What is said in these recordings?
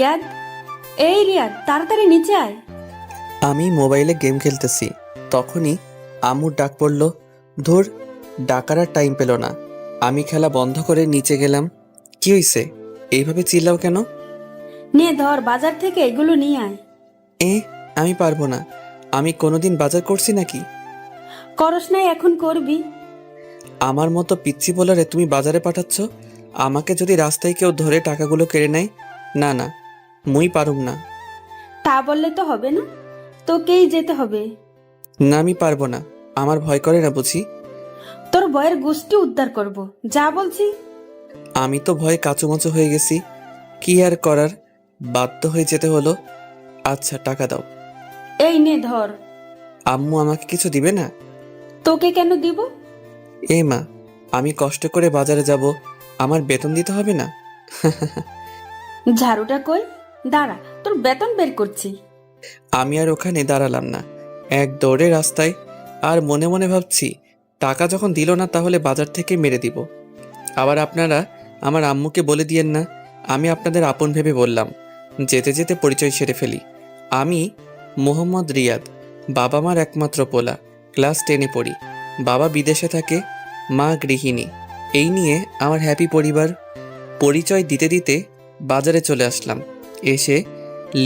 রিয়াদ, এই রিয়াদ, তাড়াতাড়ি নিচে আয়। আমি মোবাইলে গেম খেলতেছি, তখনই আম্মুর ডাক পড়ল। ধুর, ডাকার আর টাইম পেল না। আমি খেলা বন্ধ করে নিচে গেলাম। কি হইছে? এইভাবে চিল্লাও কেন? নে ধর, বাজার থেকে এগুলো নিয়ে আয়। এ, আমি পারবো না। আমি কোনোদিন বাজার করছি নাকি? করস নাই, এখন করবি। আমার মতো পিচ্ছি বলারে তুমি বাজারে পাঠাচ্ছ? আমাকে যদি রাস্তায় কেউ ধরে টাকাগুলো কেড়ে নেয়? না না, মুই পারুম না। তা বললে তো হবে না, তোকেই যেতে হবে। না, আমি পারবো না। আমার ভয় করে না বুঝি? তোর বয়ের গোষ্ঠী উদ্ধার করব, যা বলছি। আমি তো ভয়ে কাঁচুমাচু হয়ে গেছি। কি আর করার, বাধ্য হয়ে যেতে হলো। আচ্ছা, টাকা দাও। এই নে ধর। আম্মু আমাকে কিছু দিবে না? তোকে কেন দিব? এ মা, আমি কষ্ট করে বাজারে যাব, আমার বেতন দিতে হবে না? ঝাড়ুটা কই? দাঁড়া, তোর বেতন বের করছি। আমি আর ওখানে দাঁড়ালাম না, এক দৌড়ে রাস্তায়। আর মনে মনে ভাবছি, টাকা যখন দিল না তাহলে বাজার থেকে মেরে দিব। আবার আপনারা আমার আম্মুকে বলে দিয়েন না, আমি আপনাদের আপন ভেবে বললাম। যেতে যেতে পরিচয় সেরে ফেলি। আমি মোহাম্মদ রিয়াদ, বাবা মার একমাত্র পোলা। ক্লাস 10-এ পড়ি। বাবা বিদেশে থাকে, মা গৃহিণী। এই নিয়ে আমার হ্যাপি পরিবার। পরিচয় দিতে দিতে বাজারে চলে আসলাম। এসে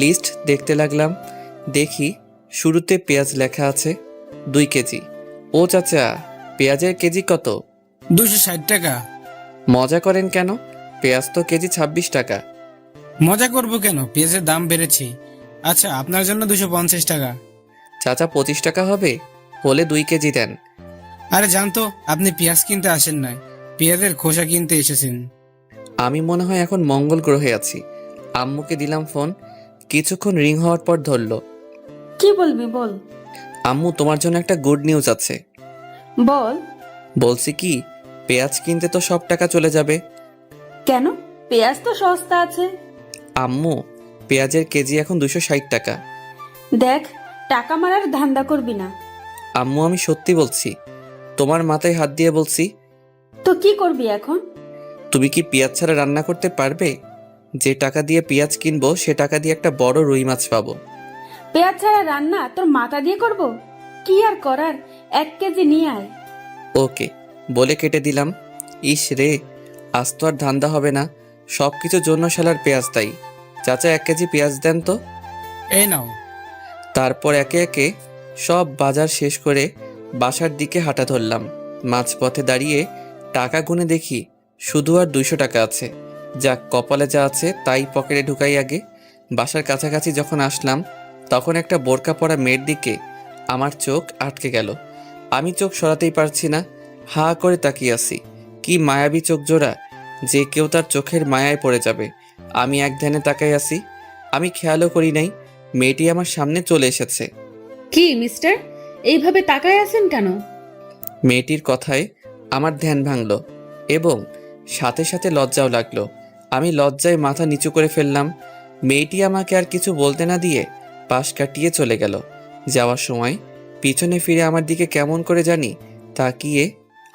লিস্ট দেখতে লাগলাম। দেখি শুরুতে পেঁয়াজ লেখা আছে 2 কেজি। ও চাচা, পেঁয়াজের কেজি কত? 260 টাকা। মজা করেন কেন? পেঁয়াজ তো কেজি 26 টাকা। মজা করব কেন, পেঁয়াজের দাম বেড়েছে। আচ্ছা, আপনার জন্য 250 টাকা। চাচা 25 টাকা হবে? হলে 2 কেজি দেন। আরে জানতো, আপনি পেঁয়াজ কিনতে আসেন নাই, পেঁয়াজের খোসা কিনতে এসেছেন। আমি মনে হয় এখন মঙ্গল গ্রহে আছি। আম্মুকে দিলাম ফোন। কিছুক্ষণ রিং হওয়ার পর ধরলো। কি বলবি বল। আম্মু, তোমার জন্য একটা গুড নিউজ আছে। বল। বলছি কি, পেঁয়াজ কিনতে তো সব টাকা চলে যাবে। কেন? পেঁয়াজ তো সস্তা আছে। আম্মু, পেঁয়াজের কেজি এখন 260 টাকা। দেখ, টাকা মারার ধান্দা করবি না। আম্মু, আমি সত্যি বলছি। তোমার মাথায় হাত দিয়ে বলছি। তো কি করবি এখন? তুমি কি পেঁয়াজ ছাড়া রান্না করতে পারবে? যে টাকা দিয়ে পেঁয়াজ কিনবো সে টাকা দিয়ে একটা বড় রুই মাছ পাবো। পেঁয়াজ ছাড়া রান্না তোর মাথা দিয়ে করব? কি আর করার, 1 কেজি নিয়ে আয়। ওকে বলে কেটে দিলাম। ইস রে, আজ তো আর ধান্দা হবে না। সব কিছুর জন্য শালার পেঁয়াজ তাই। চাচা, 1 কেজি পেঁয়াজ দেন তো। এই নাও। তারপর একে একে সব বাজার শেষ করে বাসার দিকে হাঁটা ধরলাম। মাঝপথে দাঁড়িয়ে টাকা গুনে দেখি শুধু আর 200 টাকা আছে। যাক, কপালে যা আছে তাই পকেটে ঢুকাই আগে। বাসার কাছাকাছি যখন আসলাম তখন একটা বোরকা পরা মেয়ের দিকে আমার চোখ আটকে গেল। আমি চোখ সরাতেই পারছি না, হা করে তাকিয়ে আছি। কি মায়াবী চোখ জোড়া, যে কেউ তার চোখের মায়ায় পড়ে যাবে। আমি এক ধ্যানে তাকাই আছি। আমি খেয়ালও করি নাই মেয়েটি আমার সামনে চলে এসেছে। কি মিস্টার, এইভাবে তাকায় আছেন কেন? মেয়েটির কথায় আমার ধ্যান ভাঙল এবং সাথে সাথে লজ্জাও লাগলো। আমি লজ্জায় মাথা নিচু করে ফেললাম। মেয়েটি আমাকে আর কিছু বলতে না দিয়ে পাশ কাটিয়ে চলে গেল। যাওয়ার সময় পিছনে ফিরে আমার দিকে কেমন করে জানি তাকিয়ে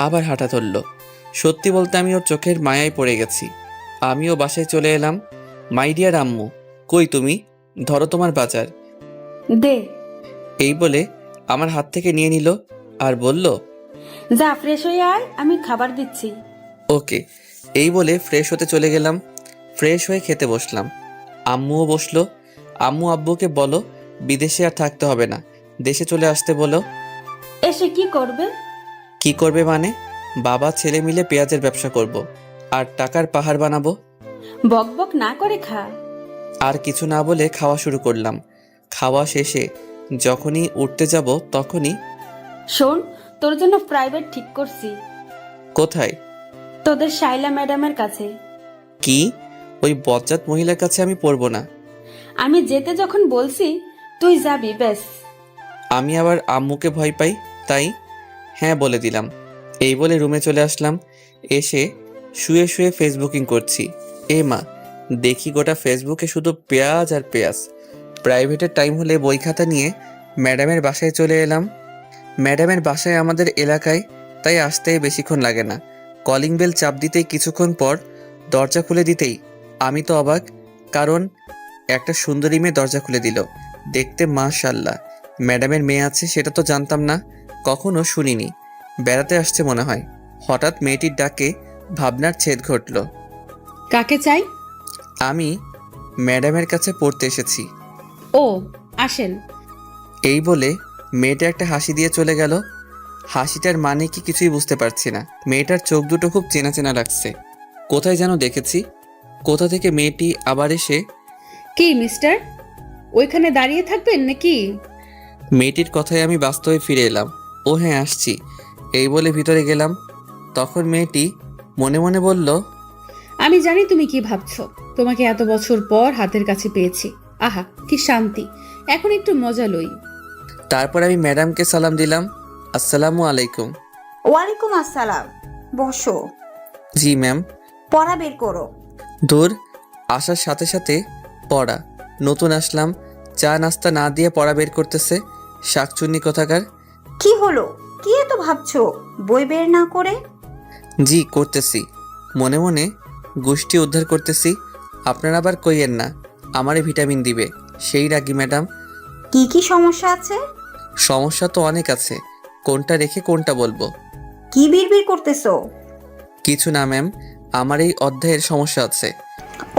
আবার হাঁটা ধরল। সত্যি বলতে আমি ওর চোখের মায়ায় পড়ে গেছি। আমিও বাসায় চলে এলাম। মাই ডিয়ার আম্মু, কই তুমি? ধরো তোমার বাজার। দে। এই বলে আমার হাত থেকে নিয়ে নিল আর বলল, যা ফ্রেশ হয়ে আয়, আমি খাবার দিচ্ছি। ওকে। এই বলে ফ্রেশ হতে চলে গেলাম। ফ্রেশ হয়ে খেতে বসলাম। আম্মুও বসলো। আম্মু আব্বুকে বলো বিদেশে আর থাকতে হবে না, দেশে চলে আসতে বলো। এসে কি করবে? কি করবে মানে? বাবা ছেলে মিলে পেঁয়াজের ব্যবসা করব আর টাকার পাহাড় বানাবো। বক বক না করে খা। আর কিছু না বলে খাওয়া শুরু করলাম। খাওয়া শেষে যখনই উঠতে যাব তখনই, শোন, তোর জন্য প্রাইভেট ঠিক করছি। কোথায়? তোদের শাইলা ম্যাডামের কাছে। কি? ওই বজ্জাত মহিলার কাছে আমি পড়বো না। আমি যেতে যখন বলছি, তুই যাবি ব্যাস। আমি আবার আম্মুকে ভয় পাই, তাই হ্যাঁ বলে দিলাম। এই বলে রুমে চলে আসলাম। এসে শুয়ে শুয়ে ফেসবুকিং করছি। এ মা, দেখি গোটা ফেসবুকে শুধু পেঁয়াজ আর পেঁয়াজ। প্রাইভেটের টাইম হলে বই খাতা নিয়ে ম্যাডামের বাসায় চলে এলাম। ম্যাডামের বাসায় আমাদের এলাকায়, তাই আসতে বেশিক্ষণ লাগে না। কলিং বেল চাপ দিতেই কিছুক্ষণ পর দরজা খুলে দিতেই আমি তো অবাক, কারণ একটা সুন্দরী মেয়ে দরজা খুলে দিল। দেখতে মাশাআল্লাহ। ম্যাডামের মেয়ে আছে সেটা তো জানতাম না, কখনো শুনিনি। বেড়াতে আসছে মনে হয়। হঠাৎ মেয়েটির ডাকে ভাবনার ছেদ ঘটল। কাকে চাই? আমি ম্যাডামের কাছে পড়তে এসেছি। ও, আসেন। এই বলে মেয়েটা একটা হাসি দিয়ে চলে গেল। হাসিটার মানে কি কিছুই বুঝতে পারছি না। মেয়েটার চোখ দুটো খুব চেনা চেনা লাগছে। কোথায় যেন দেখেছি। কোথা থেকে মেয়েটি আবার এসে। কি মিস্টার, ওইখানে দাঁড়িয়ে থাকবেন নাকি? মেয়েটির কথায় আমি বাস্তবে ফিরে এলাম। ও হ্যাঁ, আসছি। এই বলে ভিতরে গেলাম। তখন মেয়েটি মনে মনে বলল, আমি জানি তুমি কি ভাবছো। তোমাকে এত বছর পর হাতের কাছে পেয়েছি। আহা, কি শান্তি। এখন একটু মজা লই। তারপর আমি ম্যাডামকে সালাম দিলাম। আসসালামু আলাইকুম। ওয়ালাইকুম আসসালাম। বসো। জি ম্যাম। পড়া বের করো। দূর, আসার সাথে সাথে পড়া। নতুন আসলাম, চা নাস্তা না দিয়ে পড়া বের করতেছে। শাকচুন্নি কোথাকার। কি হলো? কি এত ভাবছো বই বের না করে? জি করতেছি, মনে মনে গোষ্ঠী উদ্ধার করতেছি। আপনারা আবার কইয়েন না আমারে ভিটামিন দিবে, সেই রাগি ম্যাডাম। কি কি সমস্যা আছে? সমস্যা তো অনেক আছে, কোনটা রেখে কোনটা বলবো? কি বিড়বিড় করতেছো? কিছু না ম্যাম, আমার এই অধ্যায়ের সমস্যা আছে।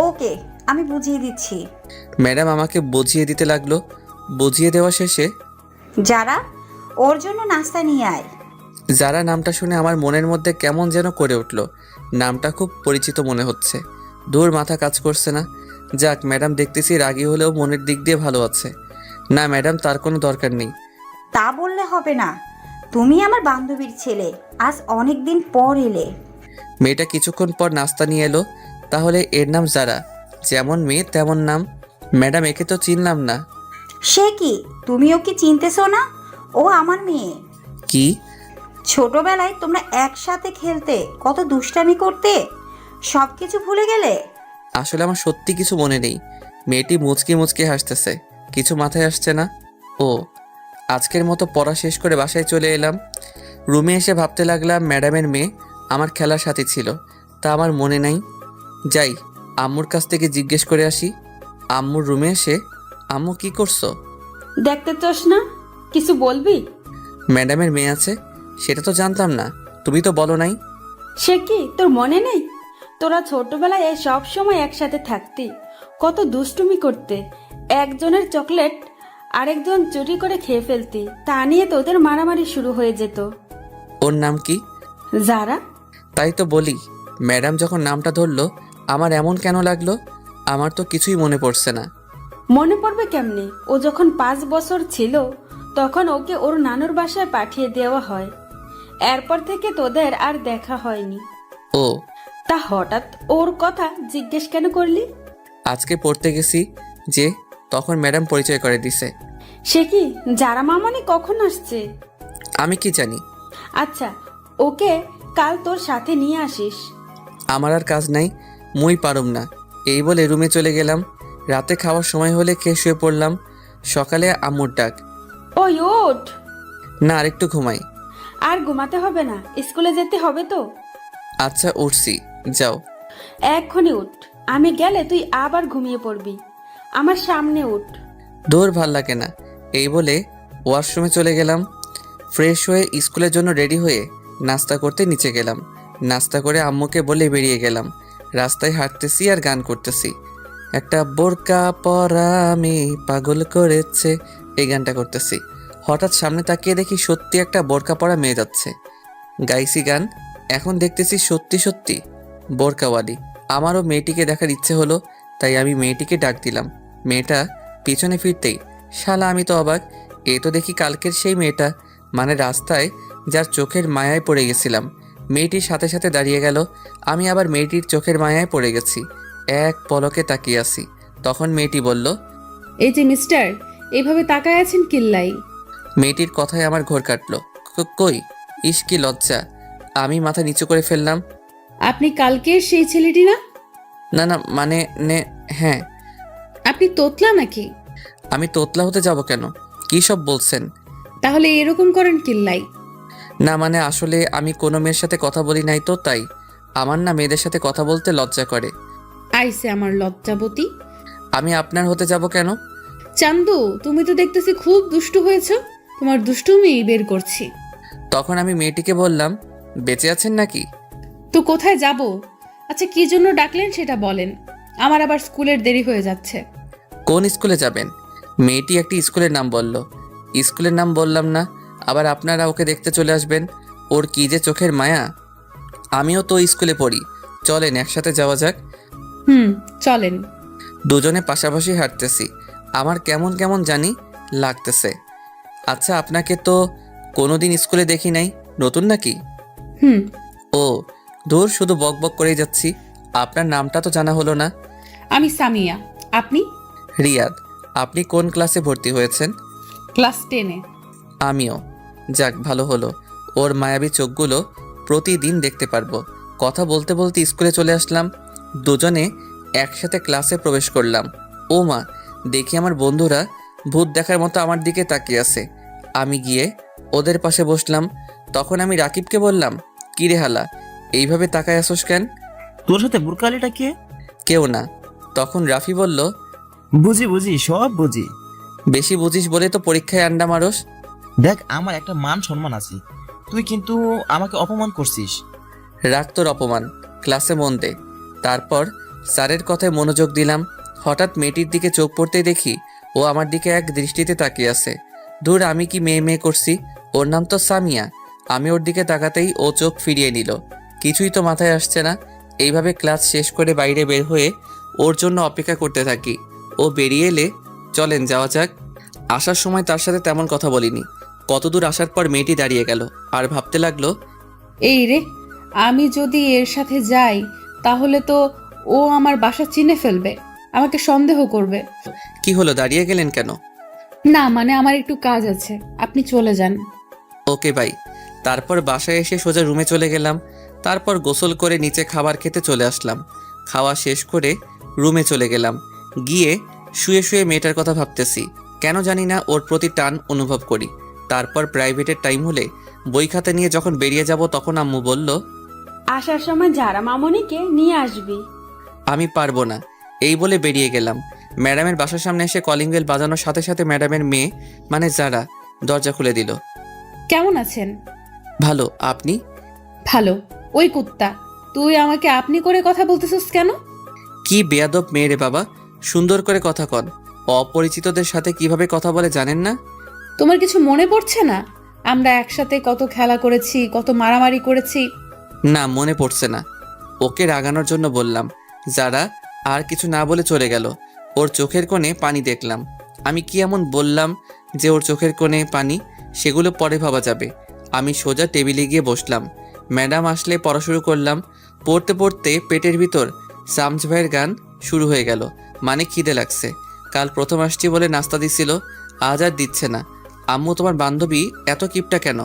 ওকে, আমি বুঝিয়ে দিচ্ছি। ম্যাডাম আমাকে বুঝিয়ে দিতে লাগলো। বুঝিয়ে দেওয়া শেষে, যারা, ওর জন্য নাস্তা নিয়ে আয়। যারা নামটা শুনে আমার মনের মধ্যে কেমন যেন করে উঠল। নামটা খুব পরিচিত মনে হচ্ছে। দূর, মাথা কাজ করছে না। যাক, ম্যাডাম দেখতেছি রাগী হলেও মনের দিক দিয়ে ভালো আছে। না ম্যাডাম, তার কোনো দরকার নেই। তা বললে হবে না। তুমি আমার বান্ধবীর ছেলে, আজ অনেক দিন পর এলে। মেয়েটা কিছুক্ষণ পর নাস্তা নিয়ে এলো। তাহলে এর নাম যারা, যেমন মেয়ে তেমন নাম। ম্যাডাম, একে তো চিনলাম না। সে কি, তুমি ওকে চিনতেছো না? ও আমার মেয়ে। কি? ছোটবেলায় তোমরা একসাথে খেলতে, কত দুষ্টামি করতে, সব কিছু ভুলে গেলে? আসলে আমার সত্যি কিছু মনে নেই। মেয়েটি মুচকি মুচকি হাসতেছে, কিছু মাথায় আসছে না। ও, আজকের মতো পড়া শেষ করে বাসায় চলে এলাম। রুমে এসে ভাবতে লাগলাম ম্যাডামের মেয়ে আমার খেলার সাথী ছিল, তা আমার মনে নাই। যাই, আম্মুর কাছ থেকে জিজ্ঞেস করে আসি। আম্মুর রুমে এসে, আম্মু কি করছো? দেখতে চাস না? কিছু বলবি? ম্যাডামের মেয়ে আছে সেটা তো জানতাম না, তুমি তো বলো নাই। সে কি তোর মনে নেই? তোরা ছোটবেলায় সব সময় একসাথে থাকতি, কত দুষ্টুমি করতে। একজনের চকলেট আরেকজন চুরি করে খেয়ে ফেলতি, তা নিয়ে তোদের মারামারি শুরু হয়ে যেত। ওর নাম কি? যারা। তাই তো বলি, ম্যাডাম যখন নামটা ধরলো আমার এমন কেন লাগলো? আমার তো কিছুই মনে পড়ছে না। মনে পড়বে কেমনে? ও যখন 5 বছর ছিল তখন ওকে ওর নানুর বাসায় পাঠিয়ে দেওয়া হয়। এরপর থেকে তোদের আর দেখা হয়নি। ও, তা হঠাৎ ওর কথা জিজ্ঞেস কেন করলি? আজকে পড়তে গেছি যে, তখন ম্যাডাম পরিচয় করে দিছে। সে কি, যারা মামানি কখন আসছে? আমি কি জানি। আচ্ছা, ওকে কাল তোর সাথে নিয়ে আসিস। আমার আর কাজ নাই, মুই পারুম না। এই বলে রুমে চলে গেলাম। রাতে খাওয়ার সময় হলে খেয়ে শুয়ে পড়লাম। সকালে আম্মুর ডাক। ওই ওঠ। না, আরেকটু ঘুমাই। আর ঘুমাতে হবে না, স্কুলে যেতে হবে তো। আচ্ছা উঠছি, যাও। এক্ষুনি উঠ, আমি গেলে তুই আবার ঘুমিয়ে পড়বি। আমার সামনে উঠ। দূর, ভাল লাগে না। এই বলে ওয়াশরুমে চলে গেলাম। ফ্রেশ হয়ে স্কুলের জন্য রেডি হয়ে নাস্তা করতে নিচে গেলাম। নাস্তা করে আম্মুকে বলে বেরিয়ে গেলাম। রাস্তায় হাঁটতেছি আর গান করতেছি। একটা বোরকা পরা আমি পাগল করেছে, এই গানটা করতেছি। হঠাৎ সামনে তাকিয়ে দেখি সত্যি একটা বোরকা পরা মেয়ে যাচ্ছে। গাইছি গান, এখন দেখতেছি সত্যি সত্যি বোরকাওয়ালি। আমারও মেয়েটিকে দেখার ইচ্ছে হলো, তাই আমি মেয়েটিকে ডাক দিলাম। মেয়েটা পিছনে ফিরতেই, শালা আমি তো অবাক, এ তো দেখি কালকের সেই মেয়েটা, মানে রাস্তায় যার চোখের মায়ায় পড়ে গেছিলাম। মেয়েটির সাথে সাথে দাঁড়িয়ে গেল। আমি আবার মেয়েটির চোখের মায়ায় পড়ে গেছি। এক পলকে তাকিয়ে আছি। তখন মেয়েটি বলল, এই যে মিস্টার, এইভাবে তাকায় আছেন কিল্লাই? মেয়েটির কথায় আমার ঘোর কাটলো। কই, ইস কি লজ্জা! আমি মাথা নিচু করে ফেললাম। আপনি কালকে সেই ছেলেটি না? না না, মানে হ্যাঁ। আপনি তোতলা নাকি? আমি তোতলা হতে যাব কেন? কী সব বলছেন? তাহলে এরকম করেন কিল্লাই? না মানে আসলে আমি কোনো মেয়ের সাথে কথা বলি নাই তো, তাই। আমার না মেয়েদের সাথে কথা বলতে লজ্জা করে। আইসে আমার লজ্জাবতী। আমি আপনার হতে যাব কেন? চান্দু, তুমি তো দেখতেছি খুব দুষ্টু হয়েছ। তোমার দুষ্টুমি বের করছি। তখন আমি মেয়েটিকে বললাম, বেঁচে আছেন নাকি? তো কোথায় যাব? আচ্ছা, কি জন্য ডাকলেন সেটা বলেন। আমার আবার স্কুলের দেরি হয়ে যাচ্ছে। কোন স্কুলে যাবেন? মেয়েটি একটি স্কুলের নাম বলল। স্কুলের নাম বললাম না, আবার আপনারা ওকে দেখতে চলে আসবেন। ওর কি যে চোখের মায়া। আমিও তো স্কুলে পড়ি, চলেন একসাথে যাওয়া যাক। চলেন। দুজনে পাশাপাশি হাঁটতেছি, আমার কেমন কেমন জানি লাগতেছে। আচ্ছা, আপনাকে তো কোনোদিন স্কুলে দেখি নাই, নতুন নাকি? হুম। ও দূর, শুধু বক বক করেই যাচ্ছি। আপনার নামটা তো জানা হলো না। আমি সামিয়া। আপনি? রিয়াদ। আপনি কোন ক্লাসে ভর্তি হয়েছেন? ক্লাস 10-এ। আমিও। যাক, ভালো হলো। ওর মায়াবী চোখগুলো প্রতিদিন দেখতে পারবো। কথা বলতে বলতে স্কুলে চলে আসলাম। দুজনে একসাথে ক্লাসে প্রবেশ করলাম। ও মা, দেখি আমার বন্ধুরা ভূত দেখার মতো আমার দিকে তাকিয়ে আছে। আমি গিয়ে ওদের পাশে বসলাম। তখন আমি রাকিবকে বললাম, কি রে হালা, এইভাবে তাকায় আসোস কেন? তোর সাথে বুরকালিটা কে? কেউ না। তখন রাফি বলল, বুঝি বুঝি, সব বুঝি। বেশি বুঝিস বলে তো পরীক্ষায় আন্ডা মারস। দেখ, আমার একটা মান সম্মান আছে, তুই কিন্তু আমাকে অপমান করছিস। রাখ তোর অপমান, ক্লাসে মন দে। তারপর স্যারের কথায় মনোযোগ দিলাম। হঠাৎ মেয়েটির দিকে চোখ পড়তেই দেখি ও আমার দিকে এক দৃষ্টিতে তাকিয়ে আছে। দূর, আমি কি মেয়ে মেয়ে করছি? ওর নাম তো সামিয়া। আমি ওর দিকে তাকাতেই ও চোখ ফিরিয়ে নিল। কিছুই তো মাথায় আসছে না। এইভাবে ক্লাস শেষ করে বাইরে বের হয়ে ওর জন্য অপেক্ষা করতে থাকি। ও বেরিয়ে এলে চলেন যাওয়া যাক। আসার সময় তার সাথে তেমন কথা বলিনি। কতদূর আসার পর মেয়েটি দাঁড়িয়ে গেল আর ভাবতে লাগলো, এই রে, আমি যদি এর সাথে যাই তাহলে তো ও আমার বাসা চিনে ফেলবে, আমাকে সন্দেহ করবে। কি হলো, দাঁড়িয়ে গেলেন কেন? না মানে আমার একটু কাজ আছে, আপনি চলে যান। Okay bye. তারপর বাসায় এসে সোজা রুমে চলে গেলাম। তারপর গোসল করে নিচে খাবার খেতে চলে আসলাম। খাওয়া শেষ করে রুমে চলে গেলাম। গিয়ে শুয়ে শুয়ে মেয়েটার কথা ভাবতেছি। কেন জানি না ওর প্রতি টান অনুভব করি। তারপর প্রাইভেটের টাইম হলে বই খাতা নিয়ে যখন বেরিয়ে যাব তখন আম্মু বলল, আসার সময় যারা মামনিকে নিয়ে আসবি। আমি পারবো না, এই বলে বেরিয়ে গেলাম। ম্যাডামের বাসার সামনে এসে কলিং বেল বাজানোর সাথে সাথে ম্যাডামের মেয়ে মানে যারা দরজা খুলে দিল। কেমন আছেন? ভালো, আপনি? ভালো। ওই কুত্তা, তুই আমাকে আপনি করে কথা বলতেছিস কেন? কি বেয়াদব মেয়ে রে বাবা, সুন্দর করে কথা কন। অপরিচিতদের সাথে কিভাবে কথা বলে জানেন না? তোমার কিছু মনে পড়ছে না? আমরা একসাথে কত খেলা করেছি, কত মারামারি করেছি। না, মনে পড়ছে না। ওকে রাগানোর জন্য বললাম। যারা আর কিছু না বলে চলে গেল। ওর চোখের কোণে পানি দেখলাম। আমি কি এমন বললাম যে ওর চোখের কোণে পানি? সেগুলো পরে ভাবা যাবে। আমি সোজা টেবিলে গিয়ে বসলাম। ম্যাডাম আসলে পড়া শুরু করলাম। পড়তে পড়তে পেটের ভিতর সামজ ভাইয়ের গান শুরু হয়ে গেল। মানে খিদে লাগছে। কাল প্রথম আসছি বলে নাস্তা দিছিল, আজ আর দিচ্ছে না। আম্মু, তোমার বান্ধবী এত কিপটা কেন?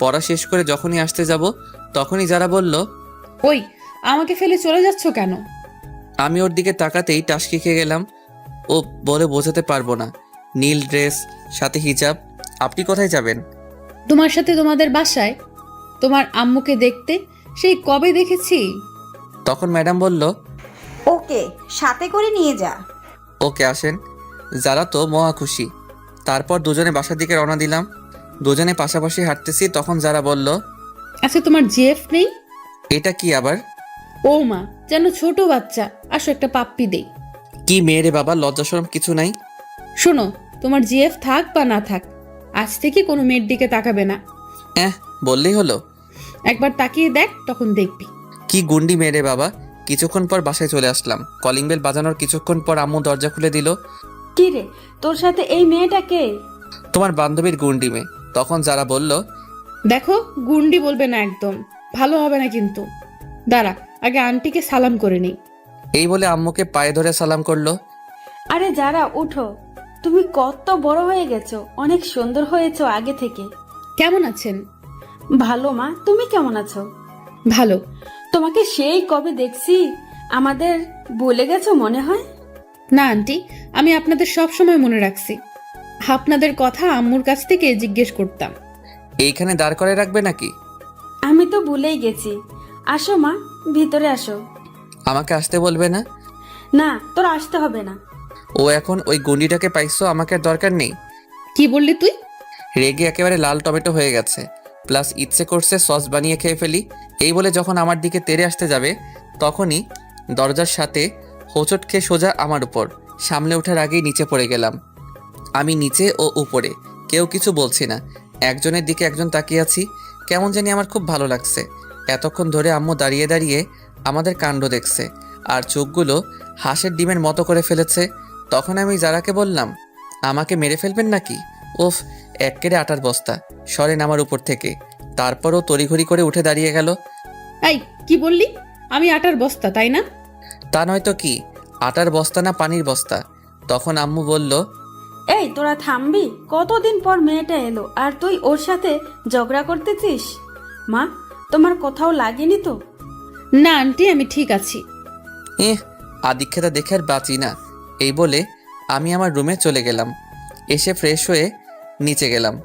পড়া শেষ করে যখনই আসতে যাব তখনই যারা বলল, ওই, আমাকে ফেলে চলে যাচ্ছ কেন? আমি ওর দিকে তাকাতেই টাসকি খেয়ে গেলাম। ও বলে বোঝাতে পারবো না। নীল ড্রেস, সাথে হিজাব। আপনি কোথায় যাবেন? তোমার সাথে তোমাদের বাসায়। তোমার আম্মুকে দেখতে সেই কবে দেখেছি। তখন ম্যাডাম বলল, ওকে সাথে করে নিয়ে যা। ওকে আসেন। যারা তো মহা খুশি। তারপর দুজনে বাসার দিকে রওনা দিলাম। দুজনে পাশাপাশি হাঁটতেছি, তখন যারা বলল, আচ্ছা, তোমার জিএফ নেই? এটা কি আবার? ও মা, যেন ছোট বাচ্চা। আসো একটা পাপ্পি দেই। কি মেয়েরে বাবা, লজ্জা শরম কিছু নাই? শোনো, তোমার জিএফ থাক বা না থাক, আজ থেকে কোনো মেয়ের দিকে তাকাবে না। বললেই হলো। একবার তাকিয়ে দেখ, তখন দেখবি। কি গুন্ডি মেয়েরে বাবা। কিছুক্ষণ পর বাসায় চলে আসলাম। কলিং বেল বাজানোর কিছুক্ষণ পর আম্মু দরজা খুলে দিল। কি রে, তোর সাথে এই মেয়েটা কে? তোমার বান্ধবীর গুন্ডি মেয়ে। তখন যারা বলল, দেখো, গুন্ডি বলবে না একদম, ভালো হবে না কিন্তু। দাঁড়া, আগে আন্টিকে সালাম করে নিই। এই বলে আম্মুকে পায়ে ধরে সালাম করলো। আরে যারা, উঠো। তুমি কত বড় হয়ে গেছো, অনেক সুন্দর হয়েছো আগে থেকে। কেমন আছেন? ভালো মা, তুমি কেমন আছো? ভালো। তোমাকে সেই কবে দেখছি, আমাদের বলে গেছো মনে হয়। না আন্টি, আমি আপনাদের সব সময় মনে রাখছি। আপনাদের কথা আম্মুর কাছ থেকে জিজ্ঞেস করতাম। এইখানে দাঁড় করে রাখবে নাকি? আমি তো ভুলেই গেছি। আসো মা, ভিতরে আসো। আমাকে আসতে বলবে না? না, তোর আসতে হবে না। ও এখন ওই গুন্ডিটাকে পাইছো, আমাকে আর দরকার নেই। কি বললি তুই? রেগে একেবারে লাল টমেটো হয়ে গেছে, প্লাস ইচ্ছে করছে সস বানিয়ে খেয়ে ফেলি। এই বলে যখন আমার দিকে তেড়ে আসতে যাবে তখনই দরজার সাথে হোঁচট খেয়ে সোজা আমার উপর সামলে ওঠার আগেই নিচে পড়ে গেলাম। আমি নিচে ও উপরে, কেউ কিছু বলছি না, একজনের দিকে একজন তাকিয়ে আছি। কেমন জানি আমার খুব ভালো লাগছে। এতক্ষণ ধরে আম্মু দাঁড়িয়ে দাঁড়িয়ে আমাদের কাণ্ড দেখছে আর চোখগুলো হাঁসের ডিমের মতো করে ফেলেছে। তখন আমি যারাকে বললাম, আমাকে মেরে ফেলবেন নাকি? ওফ, এক্কেরে আটার বস্তা, সরেন আমার উপর থেকে। তারপরও তড়িঘড়ি করে উঠে দাঁড়িয়ে গেল। এই কি বললি? আমি আটার বস্তা, তাই না? তা নয়তো কি, আটার বস্তা না পানির বস্তা। তখন আম্মু বলল, এই তোরা থামবি? কতদিন পর মেয়েটা এলো আর তুই ওর সাথে ঝগড়া করতেছিস? মা, তোমার কোথাও লাগেনি তো? না আন্টি, আমি ঠিক আছি। আদিক্ষেতা দেখে আর বাঁচি না। এই বলে আমি আমার রুমে চলে গেলাম। এসে ফ্রেশ হয়ে নিচে গেলাম,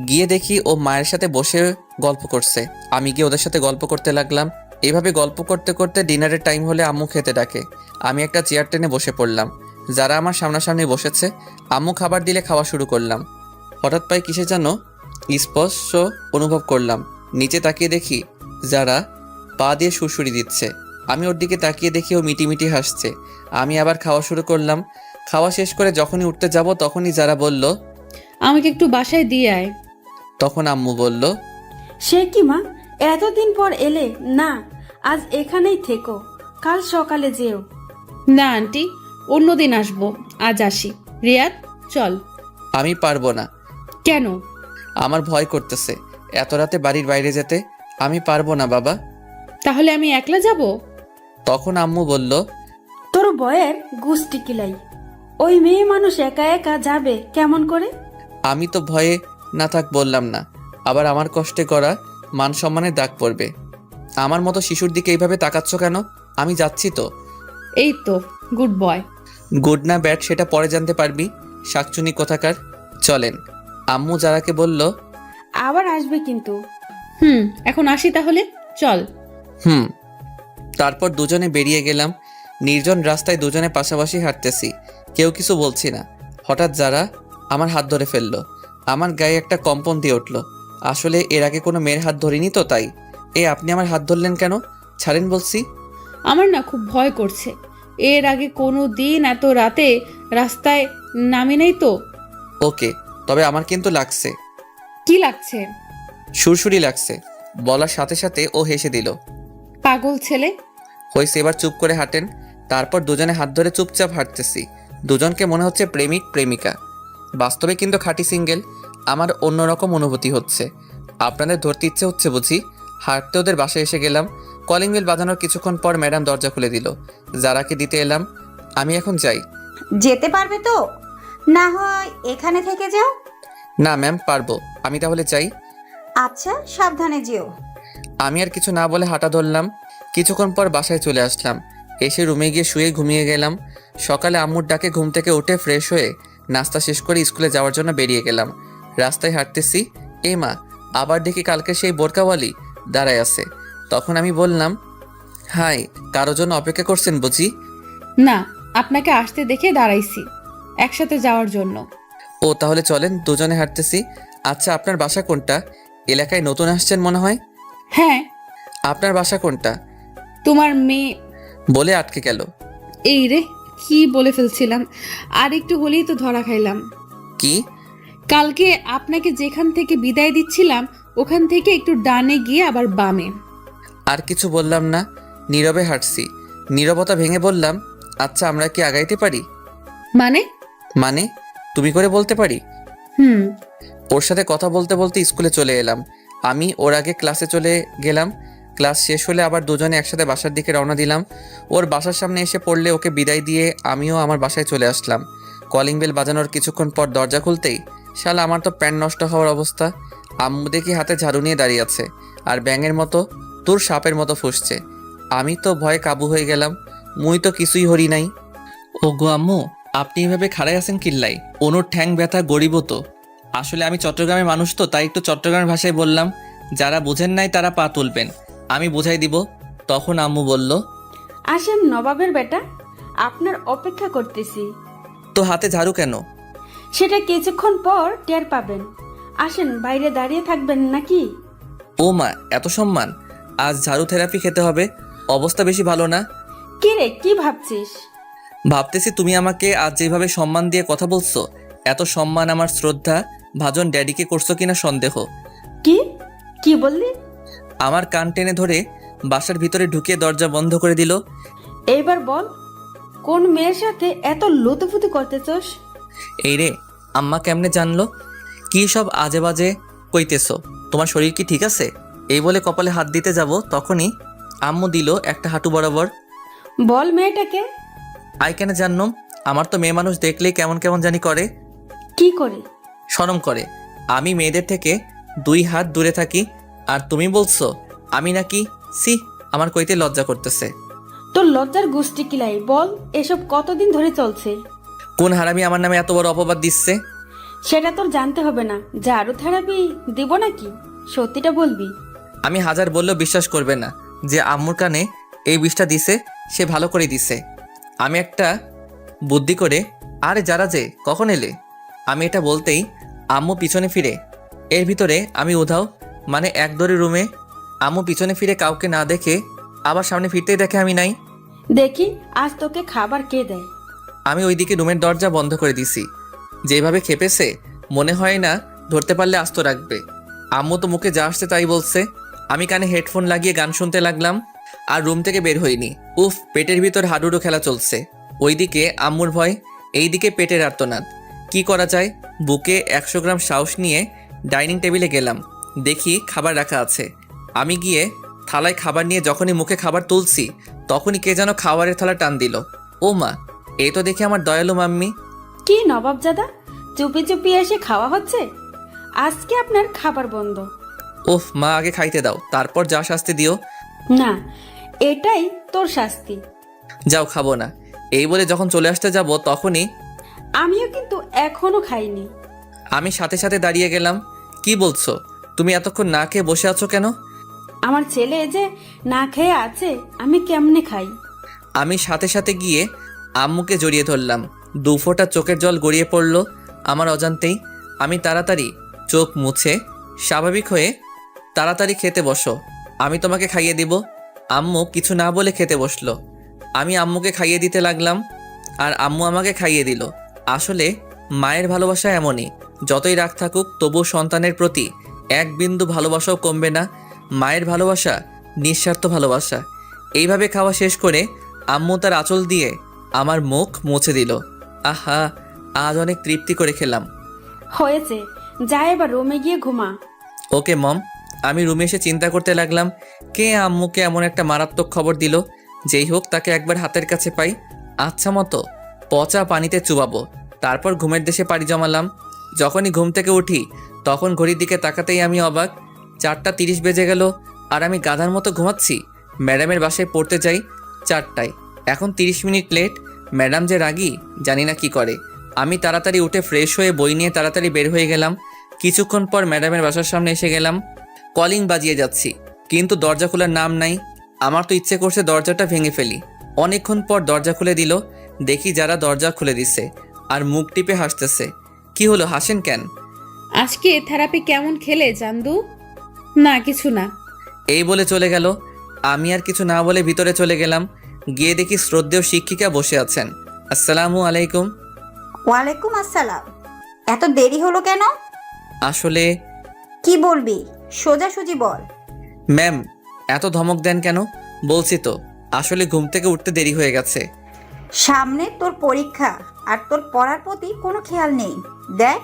গিয়ে দেখি ও মায়ের সাথে বসে গল্প করছে। আমি গিয়ে ওদের সাথে গল্প করতে লাগলাম। এভাবে গল্প করতে করতে ডিনারের টাইম হলে আম্মু খেতে ডাকে। আমি একটা চেয়ার টেনে বসে পড়লাম। যারা আমার সামনাসামনি বসেছে, আম্মু খাবার দিলে খাওয়া শুরু করলাম। হঠাৎ পায়ে কিসে যেন স্পর্শ অনুভব করলাম। নিচে তাকিয়ে দেখি যারা পা দিয়ে সুড়সুড়ি দিচ্ছে। আমি ওর দিকে তাকিয়ে দেখি ও মিটিমিটি হাসছে। আমি আবার খাওয়া শুরু করলাম। খাওয়া শেষ করে যখনই উঠতে যাব তখনই যারা বলল, আমাকে একটু বাসায় দিয়ে আয়। তখন আম্মু বলল, সে কি মা, এতদিন পর এলে? না, আজ এখানেই থেকো, কাল সকালে যেও। না আন্টি, অন্যদিন আসবো, আজ আসি। রিয়াদ, চল। আমি পারবো না। কেন? আমার ভয় করতেছে এত রাতে বাড়ির বাইরে যেতে। আমি পারবো না বাবা। তাহলে আমি একলা যাব? তখন আম্মু বলল, তোর বয়ের গুষ্টি কিলাই, ওই মেয়ে মানুষ একা একা যাবে কেমন করে? আমি তো ভয়ে না থাক বললাম না, আবার আমার কষ্টে করা মান সম্মানের দাগ পড়বে। আমার মতো শিশুর দিকে এইভাবে তাকাচ্ছ কেন? আমি যাচ্ছি তো। এই তো, গুড বয়। গুড না ব্যাড সেটা পরে জানতে পারবি, শাকচুনি কোথাকার। চলেন। আম্মু যারাকে বলল, আবার আসবে কিন্তু। এখন আসি তাহলে, চল। তারপর দুজনে বেরিয়ে গেলাম। নির্জন রাস্তায় দুজনে পাশাপাশি হাঁটতেছি, কেউ কিছু বলছি না। হঠাৎ যারা আমার হাত ধরে ফেললো। আমার গায়ে একটা কম্পন দিয়ে উঠলো। আসলে এর আগে কোনো মেয়ের হাত ধরিনি তো, তাই। আপনি আমার হাত ধরলেন কেন? ছাড়েন বলছি। আমার না খুব ভয় করছে। এর আগে কোনো দিন এত রাতে রাস্তায় নামি নাই তো। ওকে, তবে আমার কিন্তু লাগছে। কি লাগছে? সুরসুরি লাগছে। বলার সাথে সাথে ও হেসে দিল। পাগল ছেলে। হয়েছে, এবার চুপ করে হাঁটেন। তারপর দুজনে হাত ধরে চুপচাপ হাঁটতেছি। দুজনকে মনে হচ্ছে প্রেমিক প্রেমিকা। বাস্তবে কিন্তু খাঁটি সিঙ্গেল। আমার অন্যরকম অনুভূতি হচ্ছে। আপনাদের ধরতে ইচ্ছে হচ্ছে বুঝি? হাঁটতে ওদের বাসায় এসে গেলাম। কলিং বেল বাজানোর কিছুক্ষণ পর ম্যাডাম দরজা খুলে দিল। যারাকে দিতে এলাম। আমি এখন যাই। যেতে পারবে তো? না হয় এখানে থেকে যাও। না ম্যাম, পারবো। আমি তাহলে চাই। আচ্ছা, সাবধানে যেও। আমি আর কিছু না বলে হাঁটা ধরলাম। কিছুক্ষণ পর বাসায় চলে আসলাম। এসে রুমে গিয়ে শুয়ে ঘুমিয়ে গেলাম। সকালে আম্মুর ডাকে ঘুম থেকে উঠে ফ্রেশ হয়ে নাস্তা শেষ করে স্কুলে যাওয়ার জন্য বেরিয়ে গেলাম। রাস্তায় হাঁটতেছি, মা, আবার দেখি কালকে সেই বোরকাওয়ালি দাঁড়ায় আছে। তখন আমি বললাম, হাই, কারো জন্য অপেক্ষা করছেন বুঝি? না, আপনাকে আসতে দেখে দাঁড়াইছি একসাথে যাওয়ার জন্য। ও, তাহলে চলেন, দুজনে হাঁটতেছি। আচ্ছা, আপনার বাসা কোনটা? এলাকায় নতুন আসছেন মনে হয়। হ্যাঁ। আপনার বাসা কোনটা? তোমার মেয়ে। বলে আটকে গেল। এই রে, কি বলে ফেলছিলাম। আর একটু হলেই তো ধরা খাইলাম। কি? কালকে আপনাকে যেখান থেকে বিদায় দিচ্ছিলাম ওখান থেকে একটু ডানে গিয়ে আবার বামে। আর কিছু বললাম না, নীরবে হাঁটছি। নীরবতা ভেঙে বললাম, আচ্ছা, আমরা কি আগাইতে পারি? মানে? মানে তুমি করে বলতে পারি। হুম। ওর সাথে কথা বলতে বলতে স্কুলে চলে এলাম। আমি ওর আগে ক্লাসে চলে গেলাম। ক্লাস শেষ হলে আবার দুজনে একসাথে বাসার দিকে রওনা দিলাম। ওর বাসার সামনে এসে পড়লে ওকে বিদায় দিয়ে আমিও আমার বাসায় চলে আসলাম। কলিং বেল বাজানোর কিছুক্ষণ পর দরজা খুলতেই শালা আমার তো প্যান্ট নষ্ট হওয়ার অবস্থা। আম্মু দেখি হাতে ঝাড়ু নিয়ে দাঁড়িয়ে আছে আর ব্যাঙের মতো তোর সাপের মতো ফুসছে। আমি তো ভয়ে কাবু হয়ে গেলাম। মুই তো কিছুই হরি নাই। ও গো আম্মু, আপনি এভাবে খাড়াই আছেন কিল্লাই? অনুর ঠ্যাং ব্যথা গরিব তো। আসলে আমি চট্টগ্রামের মানুষ তো, তাই একটু চট্টগ্রামের ভাষায় বললাম। যারা বুঝেন নাই তারা পা তুলবেন, আমি বুঝাই দিব। তখন আম্মু বলল, আসেন নবাবের বেটা, আপনার অপেক্ষা করতেছি। তো হাতে ঝাড়ু কেন? সেটা কিছুক্ষণ পর টের পাবেন। আসেন, বাইরে দাঁড়িয়ে থাকবেন নাকি? ও মা, এত সম্মান! আজ ঝাড়ু থেরাপি খেতে হবে। অবস্থা বেশি ভালো না। কি রে, কি ভাবছিস? ভাবতেছি তুমি আমাকে আজ যেভাবে সম্মান দিয়ে কথা বলছো, এত সম্মান আমার শ্রদ্ধা ভাজন ড্যাডিকে করছো কিনা সন্দেহ। কি কি বললি? আমার কান টেনে ধরে বাসার ভিতরে ঢুকিয়ে দরজা বন্ধ করে দিল। এইবার বল, কোন মেয়ের সাথে এত লুতুপুতু করতেছস? এই রে, আম্মা কেমনে জানলো? কি সব আজে বাজে কইতেছো? তোমার শরীর কি ঠিক আছে? এই বলে কপালে হাত দিতে যাব, তখনই আম্মু দিল একটা হাঁটু বরাবর। বল মেয়েটাকে। আই কেন জানলাম? আমার তো মেয়ে মানুষ দেখলেই কেমন কেমন জানি করে। কি করে? শরম করে। আমি মেয়েদের থেকে 2 হাত দূরে থাকি, আর তুমি বলছো আমি নাকি? সি, আমার কইতে লজ্জা করতেছে। তোর লজ্জার গোষ্ঠী কিলাই, বল এসব কতদিন ধরে চলছে? কোন হারামি আমার নামে এত বড় অপবাদ দিচ্ছে? সেটা তোর জানতে হবে না। ঝাড়ু থেরাপি দিব নাকি? সত্যিটা বলবি। আমি হাজার বললেও বিশ্বাস করবে না যে আম্মুর কানে এই বিষটা দিছে, সে ভালো করে দিছে। আমি একটা বুদ্ধি করে, আরে যারা যে কখন এলে, আমি এটা বলতেই আম্মু পিছনে ফিরে। এর ভিতরে আমি উধাও, মানে এক দৌড়ে রুমে। আম্মু পিছনে ফিরে কাউকে না দেখে আবার সামনে ফিরতেই দেখে আমি নাই। দেখি আজ তোকে খাবার কে দেয়। আমি ওইদিকে রুমের দরজা বন্ধ করে দিছি। যেভাবে খেপেছে, মনে হয় না ধরতে পারলে আস্ত রাখবে। আম্মু তো মুখে যা আসছে তাই বলছে। আমি কানে হেডফোন লাগিয়ে গান শুনতে লাগলাম, আর রুম থেকে বের হইনি। উফ, পেটের ভিতর হাডুডু খেলা চলছে। ওইদিকে আম্মুর ভয়, এইদিকে পেটের আর্তনাদ। কি করা যায়? বুকে 100 গ্রাম সাহস নিয়ে ডাইনিং টেবিলে গেলাম। দেখি খাবার রাখা আছে। আমি গিয়ে থালায় খাবার নিয়ে যখনই মুখে খাবার তুলছি, তখনই কে যেন খাবারের থালা টান দিল। ও মা, এই তো দেখি আমার দয়ালু মাম্মি। কি নবাবজাদা, চুপি চুপি এসে খাওয়া হচ্ছে? আজকে আপনার খাবার বন্ধ। ওফ মা, আগে খাইতে দাও, তারপর যা শাস্তি দিও। না, এটাই তোর শাস্তি। যাও, খাবো না। এই বলে যখন চলে আসতে যাব, তখনই আমিও কিন্তু এখনো খাইনি। আমি সাথে সাথে দাঁড়িয়ে গেলাম। কি বলছো? তুমি এতক্ষণ না খেয়ে বসে আছো কেন? আমার ছেলে যে না খেয়ে আছে, আমি কেমনে খাই? আমি সাথে সাথে গিয়ে আম্মুকে জড়িয়ে ধরলাম। 2 ফোঁটা চোখের জল গড়িয়ে পড়ল আমার অজান্তেই। আমি তাড়াতাড়ি চোখ মুছে স্বাভাবিক হয়ে, তাড়াতাড়ি খেতে বসো, আমি তোমাকে খাইয়ে দিব। আম্মু কিছু না বলে খেতে বসলো। আমি আম্মুকে খাইয়ে দিতে লাগলাম, আর আম্মু আমাকে খাইয়ে দিল। আসলে মায়ের ভালোবাসা এমনই, যতই রাগ থাকুক তবু সন্তানের প্রতি 1 বিন্দু ভালোবাসাও কমবে না। মায়ের ভালোবাসা নিঃস্বার্থ ভালোবাসা। এইভাবে খাওয়া শেষ করে আম্মু তার আঁচল দিয়ে আমার মুখ মুছে দিল। আহা, আজ অনেক তৃপ্তি করে খেলাম। হয়েছে, যা এবার রুমে গিয়ে ঘুমা। ওকে মম। আমি রুমে এসে চিন্তা করতে লাগলাম, কে আম্মুকে এমন একটা মারাত্মক খবর দিল। যেই হোক, তাকে একবার হাতের কাছে পাই, আচ্ছা মতো পচা পানিতে চুবাবো। তারপর ঘুমের দেশে পাড়ি জমালাম। যখনই ঘুম থেকে উঠি, তখন ঘড়ির দিকে তাকাতেই আমি অবাক। 4:30 বেজে গেল, আর আমি গাধার মতো ঘুমাচ্ছি। ম্যাডামের বাসায় পড়তে যাই 4টায়, এখন 30 মিনিট লেট। ম্যাডাম যে রাগী, জানি না কি করে। আমি তাড়াতাড়ি উঠে ফ্রেশ হয়ে বই নিয়ে তাড়াতাড়ি বের হয়ে গেলাম। কিছুক্ষণ পর ম্যাডামের বাসার সামনে এসে গেলাম। কলিং বাজিয়ে যাচ্ছি, কিন্তু দরজা খোলার নাম নাই। আমার তো ইচ্ছে করছে দরজাটা ভেঙে ফেলি। অনেকক্ষণ পর দরজা খুলে দিল। দেখি যারা দরজা খুলে দিছে, আর মুখ টিপে হাসতেছে। কি হলো, হাসেন কেন? আজকে থেরাপি কেমন খেলে জান্দু? না, কিছু না। এই বলে চলে গেল। আমি আর কিছু না বলে ভিতরে চলে গেলাম। গিয়ে দেখি শ্রদ্ধেয় শিক্ষিকা বসে আছেন। আসসালামু আলাইকুম। ওয়ালাইকুম আসসালাম। এত দেরি হলো কেন? আসলে কি বলবি, সোজাসুজি বল। ম্যাম, এত ধমক দেন কেন? বলছি তো, আসলে ঘুম থেকে উঠতে দেরি হয়ে গেছে। সামনে তোর পরীক্ষা, আর তোর পড়ার প্রতি কোনো খেয়াল নেই। দেখ,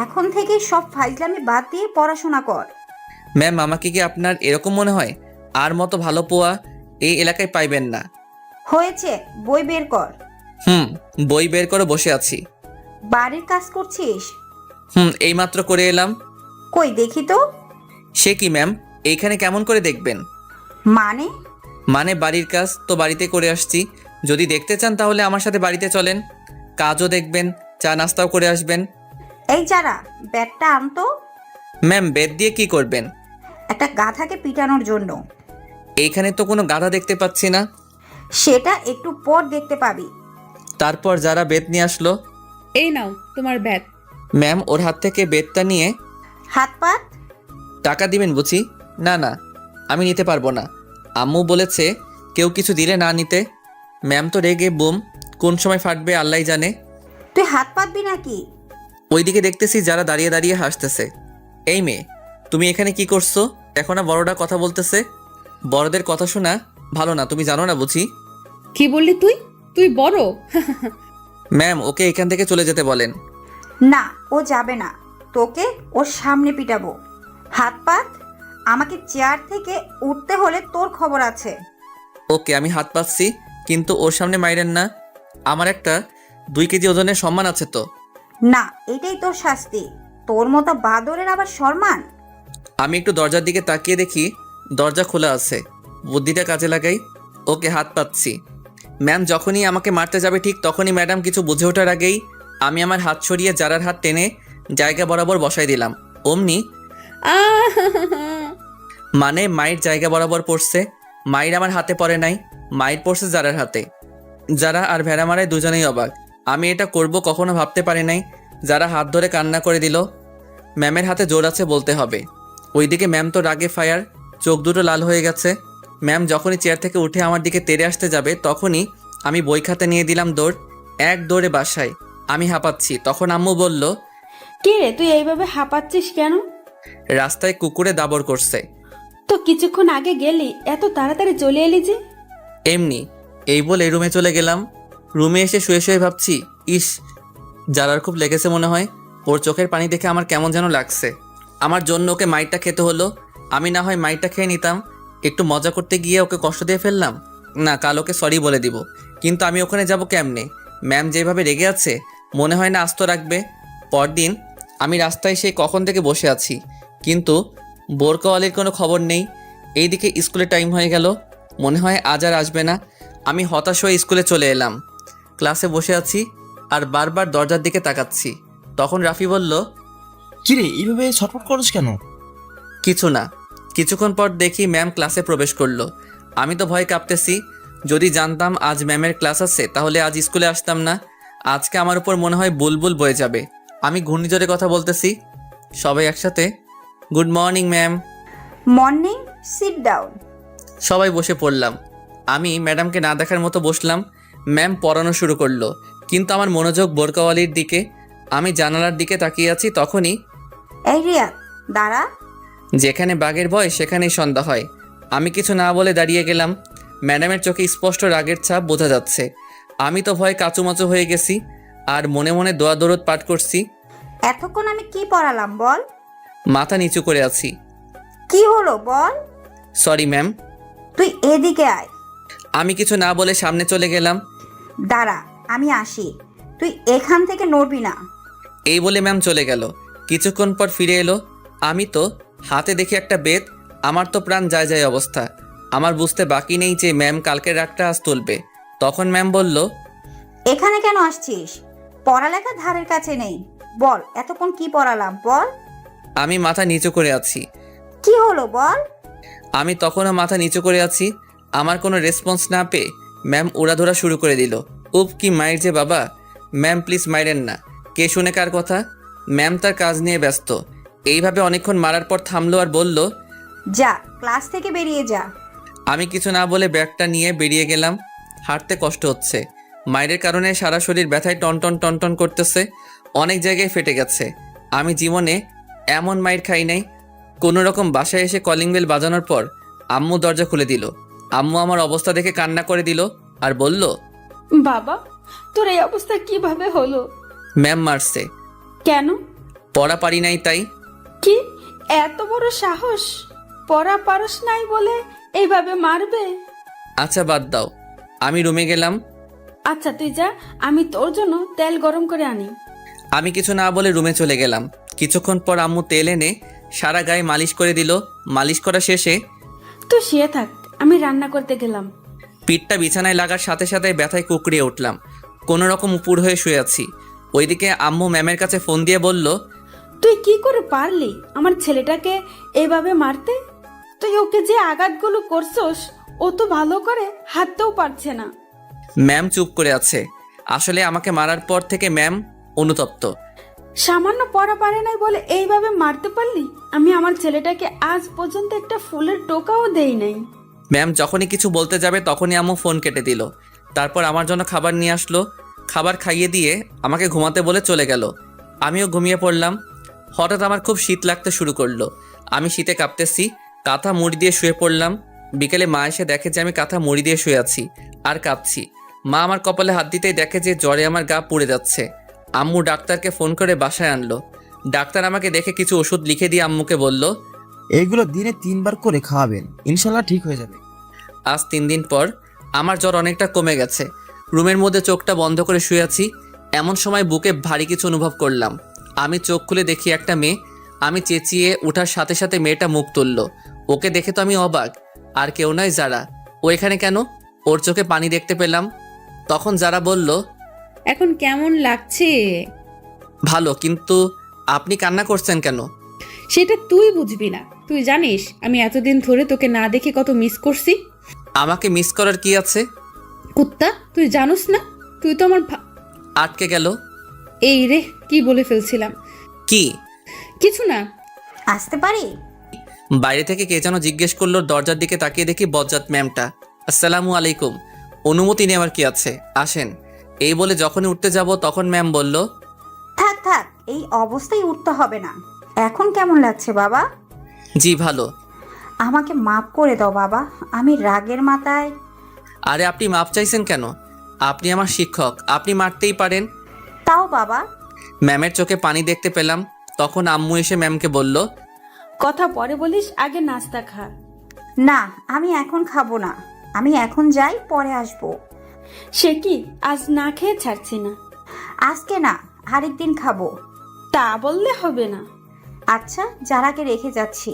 এখন থেকে সব ফাইজলামি বাদ দিয়ে পড়াশোনা কর। ম্যাম, আমাকে কি আপনার এরকম মনে হয়? আর মতো ভালো পোয়া এই এলাকায় পাইবেন না। হয়েছে, বই বের কর। বই বের করে বসে আছি। বাড়ির কাজ করছিস? এইমাত্র করে এলাম। কই দেখি তো। সে কি ম্যাম, এইখানে কেমন করে দেখবেন? মানে বাড়ির কাজ তো বাড়িতে করে আসছি। যদি দেখতে চান তাহলে আমার সাথে বাড়িতে চলেন, কাজও দেখবেন, চা নাস্তাও করে আসবেন। এই যারা, ব্যাগটা আনতো। ম্যাম, বেদ দিয়ে কি করবেন? একটা গাধাকে পিটানোর জন্য। এইখানে তো কোনো গাধা দেখতে পাচ্ছি না। সেটা একটু পর দেখতে পাবি। তারপর যারা বেদ নিয়ে আসলো। এই নাও তোমার ব্যাগ। ম্যাম ওর হাত থেকে বেতটা নিয়ে, হাত পাত। টাকা দিবেন বুঝি? না না, আমি নিতে পারবো না। আম্মু বলেছে কেউ কিছু দিলে না নিতে। ম্যাম তো রেগে বুম, কোন সময় ফাটবে আল্লাহই জানে। তুই হাত পাতবি নাকি? ওইদিকে দেখতেছি যারা দাঁড়িয়ে দাঁড়িয়ে হাসতেছে। এই মেয়ে, তুমি এখানে কি করছো? এখন না বড়রা কথা বলতেছে। বড়দের কথা শোনা ভালো না, তুমি জানো না বুঝি? কি বললি তুই? তুই বড়? ম্যাম ওকে এখান থেকে চলে যেতে বলেন। না, ও যাবে না। তোকে ওর সামনে পিটাবো। হাত পাত। আমাকে চেয়ার থেকে উঠতে হলে তোর খবর আছে। ওকে, আমি হাত পাচ্ছি, কিন্তু ওর সামনে মাইরেন না। আমার একটা 2 কেজি ওজনের সম্মান আছে তো। না, এটাই তোর শাস্তি। তোর মতো বাদরের আবার সম্মান? আমি একটু দরজার দিকে তাকিয়ে দেখি দরজা খোলা আছে। বুদ্ধিটা কাজে লাগাই। ওকে, হাত পাচ্ছি। ম্যাম যখনই আমাকে মারতে যাবে ঠিক তখনই ম্যাডাম কিছু বুঝে ওঠার আগেই আমি আমার হাত সরিয়ে জারার হাত টেনে জায়গা বরাবর বসাই দিলাম। অমনি আহ! মানে মায়ের জায়গা বরাবর পড়ছে। মায়ের আমার হাতে পড়ে নাই, মায়ের পড়ছে জারার হাতে। যারা আর ভেড়া মারায় দুজনেই অবাক। আমি এটা করব কখনো ভাবতে পারি নাই। যারা হাত ধরে কান্না করে দিল। ম্যামের হাতে জোর আছে বলতে হবে। ওইদিকে ম্যাম তো রাগে ফায়ার, চোখ দুটো লাল হয়ে গেছে। ম্যাম যখনই চেয়ার থেকে উঠে আমার দিকে তেড়ে আসতে যাবে তখনই আমি বই খাতা নিয়ে দিলাম দৌড়। এক দৌড়ে বাসায়। আমি হাঁপাচ্ছি। তখন আম্মু বলল, কি রে, তুই এইভাবে হাঁপাচ্ছিস কেন? রাস্তায় কুকুরে দাবর করছে। তো কিছুক্ষণ আগে গেলি, এত তাড়াতাড়ি চলে এলি যে? এমনি। এই বলে রুমে চলে গেলাম। রুমে এসে শুয়ে শুয়ে ভাবছি, ইস, জারার খুব লেগেছে মনে হয়। ওর চোখের পানি দেখে আমার কেমন যেন লাগছে। আমার জন্য ওকে মাইরটা খেতে হলো। আমি না হয় মাইরটা খেয়ে নিতাম। একটু মজা করতে গিয়ে ওকে কষ্ট দিয়ে ফেললাম। না, কাল ওকে সরি বলে দিব। কিন্তু আমি ওখানে যাব কেমনে? ম্যাম যেভাবে রেগে আছে মনে হয় না আস্ত রাখবে। পরদিন আমি রাস্তায় সেই কখন থেকে বসে আছি, কিন্তু বোরকাওয়ালির কোনো খবর নেই। এইদিকে স্কুলে টাইম হয়ে গেল, মনে হয় আজ আর আসবে না। আমি হতাশ হয়ে স্কুলে চলে এলাম। ক্লাসে বসে আছি আর বারবার দরজার দিকে তাকাচ্ছি। তখন রাফি বলল, কিরে এইভাবে ছটফট করছ কেন? কিছু না। কিছুক্ষণ পর দেখি ম্যাম ক্লাসে প্রবেশ করলো। আমি তো ভয় কাঁপতেছি। যদি জানতাম আজ ম্যামের ক্লাস আছে তাহলে আজ স্কুলে আসতাম না। আজকে আমার উপর মনে হয় বুলবুল বয়ে যাবে। আমি ঘূর্ণিঝড়ে কথা বলতেছি। সবাই একসাথে, good morning ma'am. Morning. Sit down. সবাই বসে পড়লাম। আমি ম্যাডামকে না দেখার মতো বসলাম। ম্যাম পড়ানো শুরু করলো, কিন্তু আমার মনোযোগ বোরকাওয়ালির দিকে। আমি জানালার দিকে তাকিয়ে আছি। তখনই, এই রিয়া, দাঁড়া। যেখানে বাঘের ভয় সেখানেই সন্ধ্যা হয়। আমি কিছু না বলে দাঁড়িয়ে গেলাম। ম্যাডামের চোখে স্পষ্ট রাগের ছাপ বোঝা যাচ্ছে। আমি তো ভয় কাচুমাচু হয়ে গেছি আর মনে মনে দোয়া দরদ পাঠ করছি। এতক্ষণ আমি কি পড়ালাম বল? মাথা নিচু করে আছি। কি হলো বল? Sorry ma'am. তুই এদিকে আয়। আমি কিছু না বলে সামনে চলে গেলাম। দাঁড়া, আমি আসি। তুই এখান থেকে নড়বি না। এই বলে ম্যাম চলে গেল। কিছুক্ষণ পর ফিরে এলো। আমি তো হাতে দেখি একটা বেত। আমার তো প্রাণ যায় যায় অবস্থা। আমার বুঝতে বাকি নেই যে ম্যাম কালকের রাগটা আজ তুলবে। তখন ম্যাম বলল, এখানে কেন আসছিস? পড়ালেখা ধারের কাছে নেই। বল, এতক্ষণ কি পড়ালাম বল? আমি মাথা নিচু করে আছি। কি হলো বল? আমি তখনও মাথা নিচু করে আছি। আমার কোনো রেসপন্স না পেয়ে ম্যাম উড়াধুরা শুরু করে দিল। উপ, কি মাইর যে বাবা। ম্যাম প্লিজ মাইরেন না। কে শুনে কার কথা? ম্যাম তার কাজ নিয়ে ব্যস্ত। এইভাবে অনেকক্ষণ মারার পর থামলো আর বলল, যা, ক্লাস থেকে বেরিয়ে যা। আমি কিছু না বলে ব্যাগটা নিয়ে বেরিয়ে গেলাম। হাঁটতে কষ্ট হচ্ছে। মায়ের কারণে সারা শরীর ব্যথায় টনটন টনটন করতেছে। অনেক জায়গায় ফেটে গেছে। আমি জীবনে এমন মাইর খাই নাই। কোনো রকম বাসায় এসে কলিং বেল বাজানোর পর আম্মু দরজা খুলে দিল। আম্মু আমার অবস্থা দেখে কান্না করে দিল আর বলল, বাবা, তোর এই অবস্থা কিভাবে হলো? ম্যাম মারছে। কেন? পড়া পারি নাই তাই। কি এত বড় সাহস? পড়া পারস নাই বলে এইভাবে মারবে? আচ্ছা বাদ দাও। আমি রুমে গেলাম। আচ্ছা তুই যা, আমি তোর জন্য তেল গরম করে আনি। আমি কিছু না বলে রুমে চলে গেলাম। কিছুক্ষণ পর আম্মু তেল এনে সারা গায়ে মালিশ করে দিল। মালিশ করা শেষে, তুই শুয়ে থাক, আমি রান্না করতে গেলাম। পিঠটা বিছানায় লাগার সাথে সাথে ব্যথায় কুকড়িয়ে উঠলাম। কোনো রকম উপুর হয়ে শুয়ে আছি। ওইদিকে আম্মু ম্যামের কাছে ফোন দিয়ে বলল, তুই কি করে পারলি আমার ছেলেটাকে এইভাবে মারতে? তুই ওকে যে আঘাতগুলো করছস ও তো ভালো করে হাঁটতেও পারছে না। ম্যাম চুপ করে আছে। আসলে আমাকে মারার পর থেকে ম্যাম অনুতপ্ত। সামান্য পড়া পারে নাই বলে এইভাবে মারতে পারলি? আমি আমার ছেলেটাকে আজ পর্যন্ত একটা ফুলের টোকাও দেই নাই। ম্যাম যখনই কিছু বলতে যাবে তখনই আম্মু ফোন কেটে দিল। তারপর আমার জন্য খাবার নিয়ে আসলো। খাবার খাইয়ে দিয়ে আমাকে ঘুমাতে বলে চলে গেল। আমিও ঘুমিয়ে পড়লাম। হঠাৎ আমার খুব শীত লাগতে শুরু করলো। আমি শীতে কাঁপতেছি, কাঁথা মুড়ি দিয়ে শুয়ে পড়লাম। বিকেলে মা এসে দেখে যে আমি কাঁথা মুড়ি দিয়ে শুয়ে আছি আর কাঁপছি। মা আমার কপালে হাত দিতেই দেখে যে জ্বরে আমার গা পুড়ে যাচ্ছে। আম্মু ডাক্তারকে ফোন করে বাসায় আনলো। ডাক্তার আমাকে দেখে কিছু ওষুধ লিখে দিয়ে আম্মুকে বলল, এইগুলো দিনে 3 বার করে খাওয়াবেন, ইনশাল্লাহ ঠিক হয়ে যাবে। আজ 3 দিন পর আমার জ্বর অনেকটা কমে গেছে। রুমের মধ্যে চোখটা বন্ধ করে শুয়ে আছি। এমন সময় বুকে ভারী কিছু অনুভব করলাম। আমি চোখ খুলে দেখি একটা মেয়ে। আমি চেঁচিয়ে ওঠার সাথে সাথে মেয়েটা মুখ তুলল। ওকে দেখে তো আমি অবাক। আর কেউ নয়, যারা। ও এখানে কেন? ওর চোখে পানি দেখতে পেলাম। তখন যারা বলল, এখন কেমন লাগছে? ভালো, কিন্তু আপনি কান্না করছেন কেন? সেটা তুই বুঝবি না। তুই জানিস আমি এতদিন ধরে তোকে না দেখে কত মিস করছি। আমাকে মিস করার কি আছে? কুত্তা, তুই জানোস না? তুই তো আমার আটকে গেল। এই রে, কি বলে ফেলছিলাম। কি? কিছু না। আসতে পারি? বাইরে থেকে কে যেন জিজ্ঞেস করলো। দরজার দিকে তাকিয়ে দেখি বজ্জাত ম্যামটা। আসসালামু আলাইকুম। অনুমতি নেওয়ার কি আছে, আসেন। এই বলে যখনই উঠতে যাব তখন ম্যাম বলল, থাক থাক, এই অবস্থায় উঠতে হবে না। এখন কেমন লাগছে বাবা? জি ভালো। আমাকে মাফ করে দাও বাবা, আমি রাগের মাথায়। আরে আপনি মাপ চাইছেন কেন? আপনি আমার শিক্ষক, আপনি মারতেই পারেন। তাও বাবা। ম্যামের চোখে পানি দেখতে পেলাম। তখন আম্মু এসে ম্যামকে বলল, কথা পরে বলিস, আগে নাস্তা খা। না, আমি এখন খাবো না। আমি এখন যাই, পরে আসবো। সে কি, আজ না খেয়ে ছাড়ছি না? আজকে না, আরেকদিন খাবো। তা বললে হবে না। আচ্ছা, যারাকে রেখে যাচ্ছি,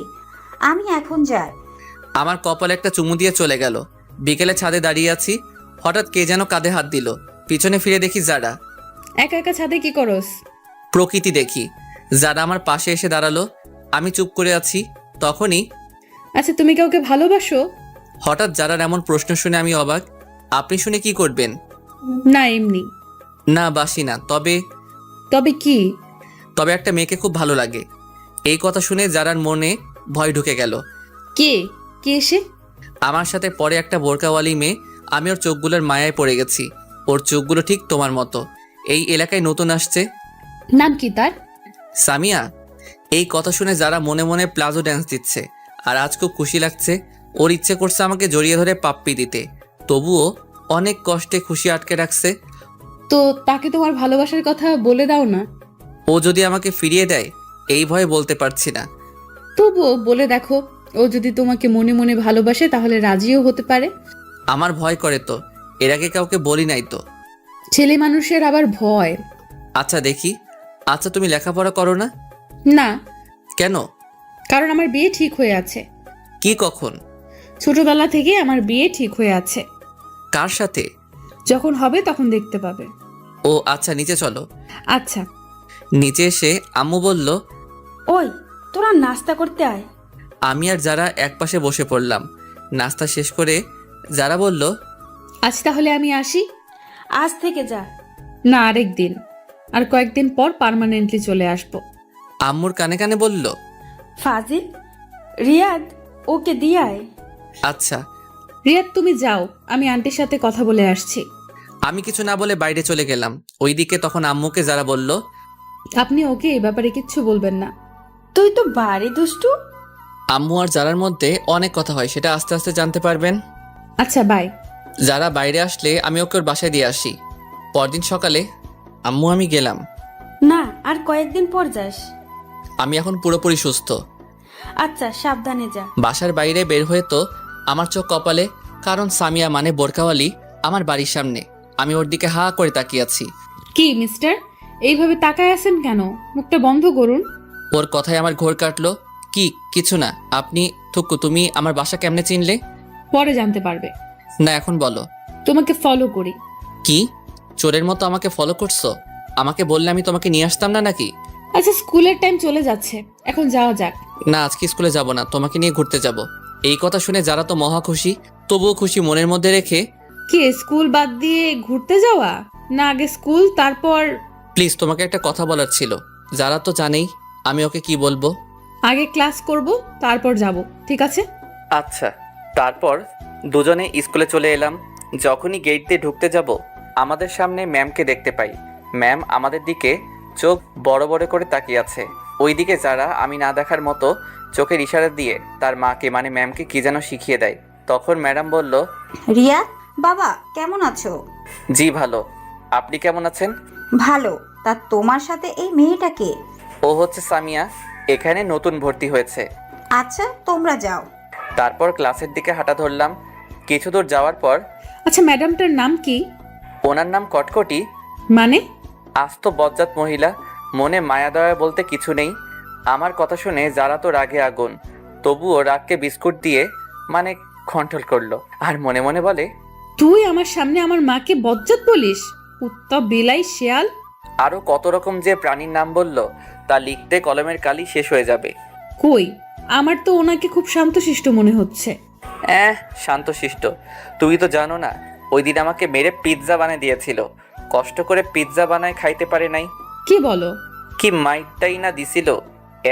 আমি এখন যাই। আমার কপালে একটা চুমু দিয়ে চলে গেল। বিকেলে ছাদে দাঁড়িয়ে আছি। হঠাৎ কে যেন কাঁধে হাত দিল। পিছনে ফিরে দেখি যারা। একা একা ছাদে কি করস? প্রকৃতি দেখি। যারা আমার পাশে এসে দাঁড়ালো। আমি চুপ করে আছি। তখনই আচ্ছা, তুমি কাউকে ভালোবাসো? হঠাৎ যারার এমন প্রশ্ন শুনে আমি অবাক। আপনি শুনে কি করবেন? না, এমনি। না, বাসি না। তবে কি? তবে একটা মেয়েকে খুব ভালো লাগে। এই কথা শুনে যারার মনে ভয় ঢুকে গেল। কে? কে সে? আমার সাথে পরে একটা বোরকাওয়ালি মেয়ে। আমি ওর চোখগুলোর মায়ায় পড়ে গেছি। ওর চোখগুলো ঠিক তোমার মতো। এই এলাকায় নতুন আসছে। নাম কি তার? সামিয়া। এই কথা শুনে যারা মনে মনে প্লাজো ড্যান্স দিচ্ছে। আর আজ খুব খুশি লাগছে। ওর ইচ্ছে করছে আমাকে জড়িয়ে ধরে পাপ্পি দিতে। তবুও অনেক কষ্টে খুশি আটকে রাখছে। তো তাকে তোমার ভালোবাসার কথা বলে দাও না। ও যদি আমাকে ফিরিয়ে দেয়, এই ভয়ে বলতে পারছি না। তবুও বলে দেখো, ও যদি তোমাকে মনে মনে ভালোবাসে তাহলে রাজিও হতে পারে। আমার ভয় করে তো। এর আগে কাউকে বলি নাই তো। ছেলে মানুষের আবার ভয়। আচ্ছা দেখি। আচ্ছা তুমি লেখাপড়া করো না? না। কেন? কারণ আমার বিয়ে ঠিক হয়ে আছে। কি, কখন? ছোটবেলা থেকে আমার বিয়ে ঠিক হয়ে আছে। কার সাথে? যখন হবে তখন দেখতে পাবে। ও আচ্ছা, নিচে চলো। আচ্ছা। নিচে এসে আম্মু বলল, ওই, তোরা নাস্তা করতে আয়। আমি আর যারা একপাশে বসে পড়লাম। নাস্তা শেষ করে যারা বলল, আজ তাহলে আমি আসি। আজ থেকে যা। না, আরেক দিন। আর কয়েকদিন পর পার্মানেন্টলি চলে আসব। আম্মুর কানে কানে বলল, ফাজিল, রিয়াদ, ওকে দিয়ে আয়। আচ্ছা। রিয়াদ, তুমি যাও, আমি আন্টির সাথে কথা বলে আসছি। আমি কিছু না বলে বাইরে চলে গেলাম। ওইদিকে তখন আম্মুকে যারা বলল, আপনি ওকে এই ব্যাপারে কিচ্ছু বলবেন না। তুই তো বাড়ি দুষ্টু। আম্মু আর যারার মধ্যে অনেক কথা হয়, সেটা আস্তে আস্তে জানতে পারবেন। আচ্ছা, বাই। যারা বাইরে আসলে আমি ওকে ওর বাসায় দিয়ে আসি। পরদিন সকালে আম্মু আমি গেলাম। না, আর কয়েকদিন পর যাস। আমি এখন পুরোপুরি সুস্থ। আচ্ছা, সাবধানে যা। বাসার বাইরে বের হয়ে তো আমার চোখ কপালে, কারণ সামিয়া মানে বোরকাওয়ালি আমার বাড়ির সামনে। আমি ওর দিকে হা করে তাকিয়ে আছি। কি মিস্টার, এইভাবে তাকায় আছেন কেন? মুখটা বন্ধ করুন। ওর কথায় আমার ঘোর কাটলো। কি? কিছু না। আপনি থুকু, তুমি আমার বাসা কেমনে চিনলে? পরে জানতে পারবে। না, এখন বলো। তোমাকে ফলো করি। কি? চোরের মতো আমাকে ফলো করছো? আমাকে বললে আমি তোমাকে নিয়ে আসতাম না নাকি? আচ্ছা, স্কুলের টাইম চলে যাচ্ছে, এখন যাওয়া যাক। না, আজকে স্কুলে যাব না, তোমাকে নিয়ে ঘুরতে যাব। এই কথা শুনে যারা তো মহা খুশি। তবুও খুশি মনের মধ্যে রেখে, কি, স্কুল বাদ দিয়ে ঘুরতে যাওয়া? না, আগে স্কুল, তারপর। প্লিজ তোমাকে একটা কথা বলার ছিল। যারা তো জানেই আমি ওকে কি বলবো। আগে ক্লাস করব, তারপর যাব, ঠিক আছে? আচ্ছা। তারপর দুজনে স্কুলে চলে এলাম। যখনই গেট দিয়ে ঢুকতে যাব আমাদের সামনে ম্যামকে দেখতে পাই। ম্যাম আমাদের দিকে চোখ বড় বড় করে তাকিয়ে আছে। ওইদিকে যারা আমি না দেখার মতো চোখের ইশারা দিয়ে তার মাকে মানে ম্যামকে কি যেন শিখিয়ে দেয়। তখন ম্যাডাম বলল, রিয়া বাবা কেমন আছো? জি ভালো, আপনি কেমন আছেন? ভালো। তা তোমার সাথে এই মেয়েটাকে? ও হচ্ছে সামিয়া, এখানে নতুন ভর্তি হয়েছে। আচ্ছা তোমরা যাও। তারপর ক্লাসের দিকে হাঁটা ধরলাম। কিছু দূর যাওয়ার পর আচ্ছা, ম্যাডামটার নাম কি? ওনার নাম কটকটি। মানে? আস্ত বজ্জাত মহিলা, মনে মায়া দয়া বলতে কিছু নেই। আমার কথা শুনে যারা তো রাগে আগুন, তবুও রাগকে বিস্কুট দিয়ে মানে কন্ট্রোল করলো আর মনে মনে বলে, তুই আমার সামনে আমার মাকে বজ্জাত বলিস? কুত্তা, বিলাই, শেয়াল। আরও কত রকম যে প্রাণীর নাম বলল তা লিখতে কলমের কালি শেষ হয়ে যাবে। কই, আমার তো ওনাকে খুব শান্তশিষ্ট মনে হচ্ছে। শান্তশিষ্ট? তুমি তো জানো না, ওই দিন আমাকে মেরে পিৎজা বানিয়ে দিয়েছিল। কষ্ট করে পিৎজা বানায় খাইতে পারে নাই। কি বলো? কি মাইরটাই না দিছিল,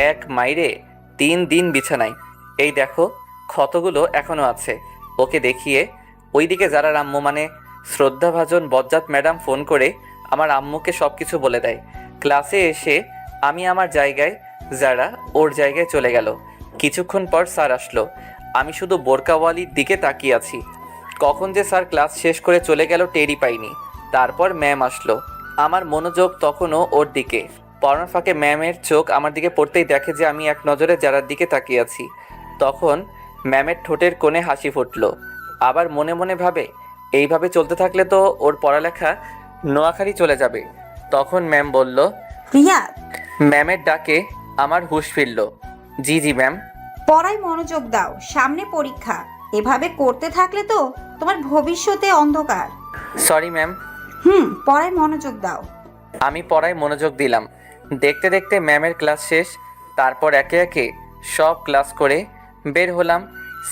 এক মাইরে 3 দিন বিছানায়। এই দেখো ক্ষতগুলো এখনো আছে। ওকে দেখিয়ে ওইদিকে যারা আম্মু মানে শ্রদ্ধাভাজন বজ্জাত ম্যাডাম ফোন করে আমার আম্মুকে সব কিছু বলে দেয়। ক্লাসে এসে আমি আমার জায়গায়, যারা ওর জায়গায় চলে গেল। কিছুক্ষণ পর স্যার আসলো। আমি শুধু বোরকাওয়ালির দিকে তাকিয়ে আছি। কখন যে স্যার ক্লাস শেষ করে চলে গেল টেরই পাইনি। তারপর ম্যাম আসলো। আমার মনোযোগ তখনও ওর দিকে। পড়ার ফাঁকে ম্যামের চোখ আমার দিকে পড়তেই দেখে যে আমি এক নজরে যারার দিকে তাকিয়ে আছি। তখন ম্যামের ঠোঁটের কোণে হাসি ফুটলো। আবার মনে মনে ভাবে, এইভাবে চলতে থাকলে তো ওর পড়ালেখা নোয়াখালী চলে যাবে। তখন ম্যাম বলল, রিয়া ম্যামের ডাকে আমার হুঁশ ফিরল। জি জি ম্যাম। পড়ায় মনোযোগ দাও, সামনে পরীক্ষা। এভাবে করতে থাকলে তো তোমার ভবিষ্যতে অন্ধকার। Sorry ma'am. পড়ায় মনোযোগ দাও। আমি পড়ায় মনোযোগ দিলাম। দেখতে দেখতে ম্যামের ক্লাস শেষ। তারপর একে একে সব ক্লাস করে বের হলাম।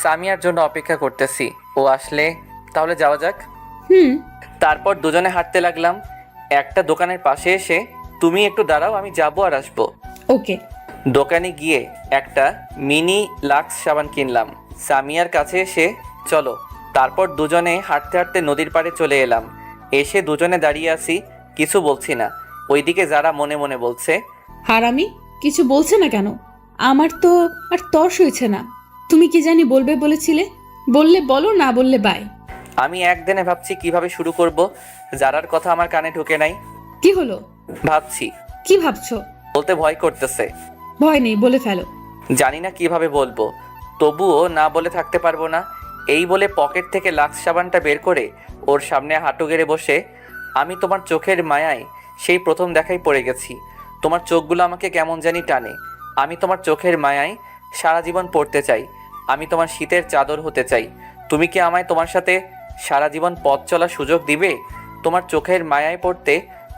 সামিয়ার জন্য অপেক্ষা করতেছি, ও আসলে তাহলে যাওয়া যাক। তারপর দুজনে হাঁটতে লাগলাম। একটা দোকানের পাশে এসে, তুমি একটু দাঁড়াও, আমি যাবো আর আসবো। ওকে। দোকানে গিয়ে একটা মিনি লাক্স সাবান কিনলাম। সামিয়ার কাছে এসে, চলো। তারপর দুজনে হাঁটতে হাঁটতে নদীর পাড়ে চলে এলাম। এসে দুজনে দাঁড়িয়ে আছি, কিছু বলছি না। ওইদিকে যারা মনে মনে বলছে, হারামি, কিছু বলছে না কেন? আমার তো আর তর্স হয়েছে না। তুমি কি জানি বলবে বলেছিলে, বললে বলো, না বললে বাই। আমি একদিনে ভাবছি কিভাবে শুরু করব। যারার কথা আমার কানে ঢুকে নাই। কি হলো? ভাবছি, কি ভাবছো? বলতে ভয় করতেছে। ভয় নেই, বলে ফেলো। জানি না কিভাবে বলবো, তবুও না বলে থাকতে পারবো না। এই বলে পকেট থেকে লাক্স সাবানটা বের করে ওর সামনে হাঁটু গেড়ে বসে, আমি তোমার চোখের মায়ায় সেই প্রথম দেখাই পড়ে গেছি। তোমার চোখগুলো আমাকে কেমন জানি টানে। আমি তোমার চোখের মায়ায় সারা জীবন পড়তে চাই। আমি তোমার শীতের চাদর হতে চাই। তুমি কি আমায় তোমার সাথে সারা জীবন পথ চলার সুযোগ দিবে? তোমার চোখের মায়ায় পড়তে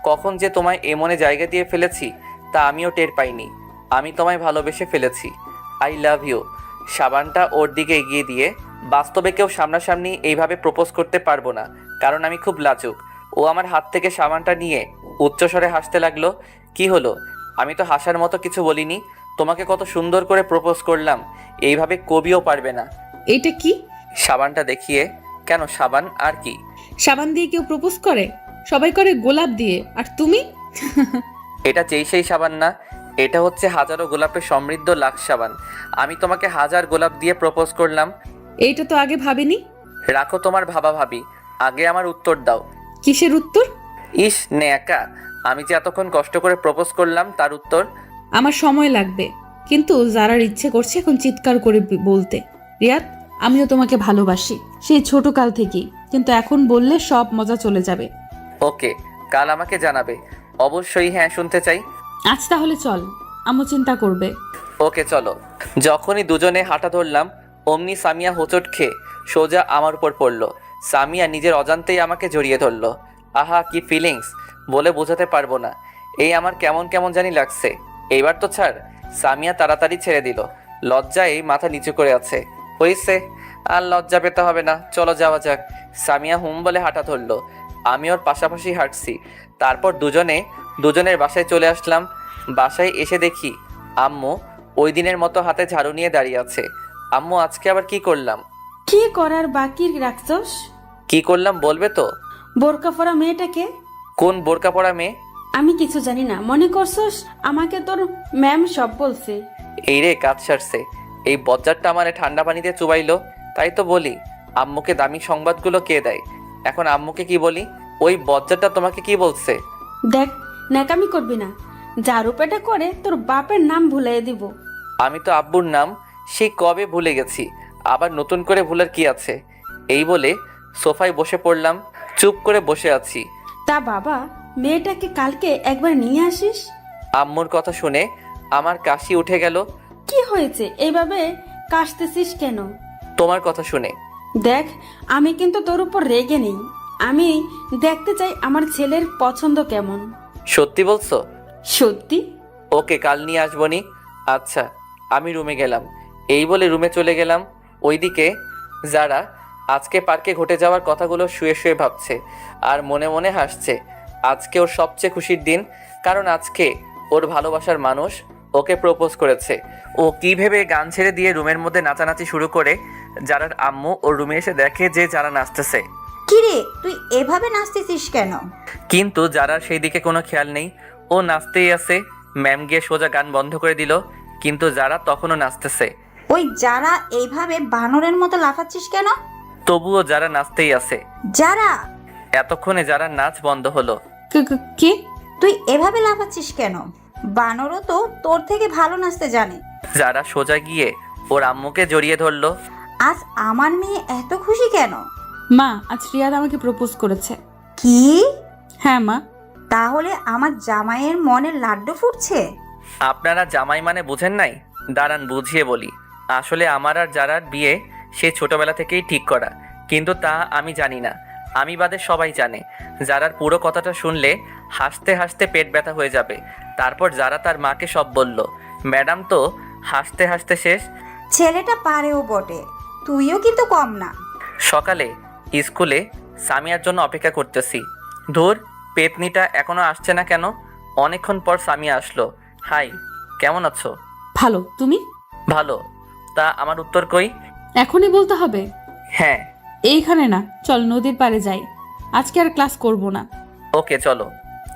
কখন যে তোমায় এমনে জায়গা দিয়ে ফেলেছি তা আমিও টের পাইনি। আমি তোমায় ভালোবেসে ফেলেছি। I love you. সাবানটা ওর দিকে এগিয়ে দিয়ে, বাস্তবে কেউ সামনাসামনি এইভাবে প্রপোজ করতে পারবো না, কারণ আমি খুব লাজুক। ও আমার হাত থেকে সাবানটা নিয়ে উচ্চস্বরে হাসতে লাগলো। কি হলো? আমি তো হাসার মতো কিছু বলিনি। তোমাকে কত সুন্দর করে প্রপোজ করলাম, এইভাবে কবিও পারবে না। এইটা কি? সাবানটা দেখিয়ে। কেন, সাবান আর কি? সাবান দিয়ে কেউ প্রপোজ করে? সবাই করে গোলাপ দিয়ে, আর তুমি? এটা যেই সেই সাবান না, এটা হচ্ছে হাজারো গোলাপে সমৃদ্ধ লাক্স সাবান। আমি তোমাকে হাজার গোলাপ দিয়ে প্রপোজ করলাম। এইটা তো আগে ভাবিনি। রাখো তোমার ভাবা ভাবি, আগে আমার উত্তর দাও। কিসের উত্তর? ইস নেকা, আমি যে এতক্ষণ কষ্ট করে প্রপোজ করলাম তার উত্তর। আমার সময় লাগবে, কিন্তু যারার ইচ্ছে করছে এখন চিৎকার করে বলতে, রিয়াদ, আমিও তোমাকে ভালোবাসি, সেই ছোট কাল থেকেই, কিন্তু এখন বললে সব মজা চলে যাবে। ওকে, কাল আমাকে জানাবে। অবশ্যই হ্যাঁ, শুনতে চাই। আজ তাহলে চল, আম্মু চিন্তা করবে। ওকে চলো। যখনই দুজনে হাঁটা ধরলাম অমনি সামিয়া হোঁচট খেয়ে সোজা আমার উপর পড়লো। সামিয়া নিজের অজান্তেই আমাকে জড়িয়ে ধরলো। আহা কি ফিলিংস, বলে বোঝাতে পারবো না। এই আমার কেমন কেমন জানি লাগছে। এইবার তো ছাড়। সামিয়া তাড়াতাড়ি ছেড়ে দিল। লজ্জায় মাথা নিচু করে আছে। হয়েছে, আর লজ্জা পেতে হবে না, চলো যাওয়া যাক। সামিয়া হুম বলে হাঁটা ধরলো। আমি ওর পাশাপাশি হাঁটছি। তারপর দুজনে দুজনের বাসায় চলে আসলাম। বাসায় এসে দেখি আম্মু ওই দিনের মতো হাতে ঝাড়ু নিয়ে দাঁড়িয়ে আছে। আম্মু, আজকে আবার কি করলাম? কি করার বাকি রাখছস? কি করলাম বলবে তো? বোরকা পরা মেয়েটাকে? কোন বোরকা পরা মেয়ে? আমি কিছু জানি না, মনে করছস আমাকে তোর ম্যাম সব বলছে? এই রে, কাজ সারছে। এই বজ্জারটা আমারে ঠান্ডা পানিতে চুবাইলো, তাই তো বলি আম্মুকে দামি সংবাদগুলো কে দেয়। এখন আম্মুকে কি বলি? ওই বজ্জারটা তোমাকে কি বলছে? দেখ, ন্যাকামি করবি না। ঝাড়ু পেটা করে তোর বাপের নাম ভুলাই দিব। আমি তো আব্বুর নাম সেই কবে ভুলে গেছি, আবার নতুন করে ভুলার কি আছে? এই বলে সোফায় বসে পড়লাম। চুপ করে বসে আছি। তা বাবা, মেয়েটাকে কালকে একবার নিয়ে আসিস। আম্মুর কথা শুনে আমার কাশি উঠে গেল। কি হয়েছে এইভাবে কাশতেছিস কেন? তোমার কথা শুনে। দেখ, আমি কিন্তু তোর উপর রেগে নেই। আমি দেখতে চাই আমার ছেলের পছন্দ কেমন। সত্যি বলছো? সত্যি। ওকে, কাল নিয়ে আসবনি। আচ্ছা, আমি রুমে গেলাম। এই বলে রুমে চলে গেলাম। ওইদিকে যারা আজকে পার্কে ঘটে যাওয়ার কথাগুলো শুয়ে শুয়ে ভাবছে আর মনে মনে হাসছে। আজকে ওর সবচেয়ে খুশির দিন, কারণ আজকে ওর ভালোবাসার মানুষ ওকে প্রপোজ করেছে। ও কি ভেবে গান ছেড়ে দিয়ে রুমের মধ্যে নাচানাচি শুরু করে। যারার আম্মু ওর রুমে এসে দেখে যে যারা নাচতেছে। কিরে, তুই এভাবে নাচতেছিস কেন? কিন্তু যারার সেই দিকে কোনো খেয়াল নেই, ও নাচতেই আছে। ম্যাম গিয়ে সোজা গান বন্ধ করে দিল, কিন্তু যারা তখনও নাচতেছে। ওই যারা এইভাবে বানরের মতো লাফাচ্ছিস কেন? তবুও যারা নাচতেই আছে। যারা, এতক্ষণে যারা নাচ বন্ধ হলো। কি? তুই এভাবে লাফাচ্ছিস কেন? বানরও তো তোর থেকে ভালো নাচতে জানে। যারা সোজা গিয়ে ওর আম্মুকে জড়িয়ে ধরলো। আজ আমার মেয়ে এত খুশি কেন? মা, আজ রিয়াদ আমাকে প্রপোজ করেছে। কি? হ্যাঁ মা। তাহলে আমার জামাইয়ের মনে লাড্ডু ফুটছে? আপনারা জামাই মানে বুঝেন নাই? দাঁড়ান বুঝিয়ে বলি। আসলে আমার আর যারার বিয়ে সে ছোটবেলা থেকেই ঠিক করা, কিন্তু তা আমি জানি না। আমি বাদে সবাই জানে। যারার পুরো কথাটা শুনলে হাসতে হাসতে পেট ব্যথা হয়ে যাবে। তারপর যারা তার মাকে সব বলল। ম্যাডাম তো হাসতে হাসতে শেষ। ছেলেটা পারেও বটে, তুইও কিন্তু কম না। সকালে স্কুলে সামিয়ার জন্য অপেক্ষা করতেছি। ধুর, পেতনিটা এখনো আসছে না কেন? অনেকক্ষণ পর সামিয়া আসলো। হাই, কেমন আছো? ভালো, তুমি? ভালো। তা আমার উত্তর কই? এখনই বলতে হবে? হ্যাঁ। এইখানে না, চল নদীর পাড়ে যাই। আজকে আর ক্লাস করব না। ওকে, চলো।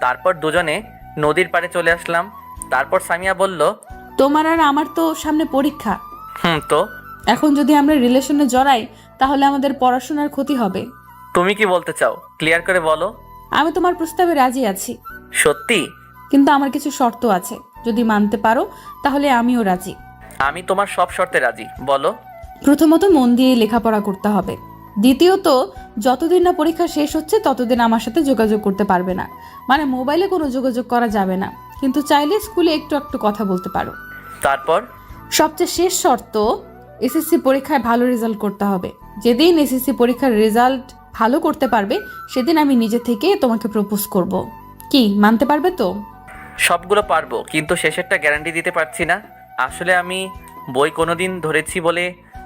তারপর দুজনে নদীর পাড়ে চলে আসলাম। তারপর সামিয়া বলল, তোমার আর আমার তো সামনে পরীক্ষা। তো এখন যদি আমরা রিলেশনে জড়াই তাহলে আমাদের পড়াশোনার ক্ষতি হবে। তুমি কি বলতে চাও? ক্লিয়ার করে বলো। আমি তোমার প্রস্তাবে রাজি আছি, সত্যি? কিন্তু আমার কিছু শর্ত আছে। যদি মানতে পারো তাহলে আমিও রাজি। আমি তোমার সব শর্তে রাজি, বলো। প্রথমত মন দিয়ে লেখাপড়া করতে হবে। দ্বিতীয়ত, যতদিন না পরীক্ষা শেষ হচ্ছে ততদিন আমার সাথে যোগাযোগ করতে পারবে না। মানে মোবাইলে কোনো যোগাযোগ করা যাবে না, কিন্তু চাইলে স্কুলে একটু একটু কথা বলতে পারো। তারপর? সবচেয়ে শেষ শর্ত, এসএসসি পরীক্ষায় ভালো রেজাল্ট করতে হবে। যেদিন এসএসসি পরীক্ষার রেজাল্ট ভালো করতে পারবে সেদিন আমি নিজে থেকে তোমাকে প্রপোজ করব। কি, মানতে পারবে তো? সবগুলো পারবো, কিন্তু শেষেরটা গ্যারান্টি দিতে পারছি না। আসলে আমি বই কোনোদিন ধরেছি বলে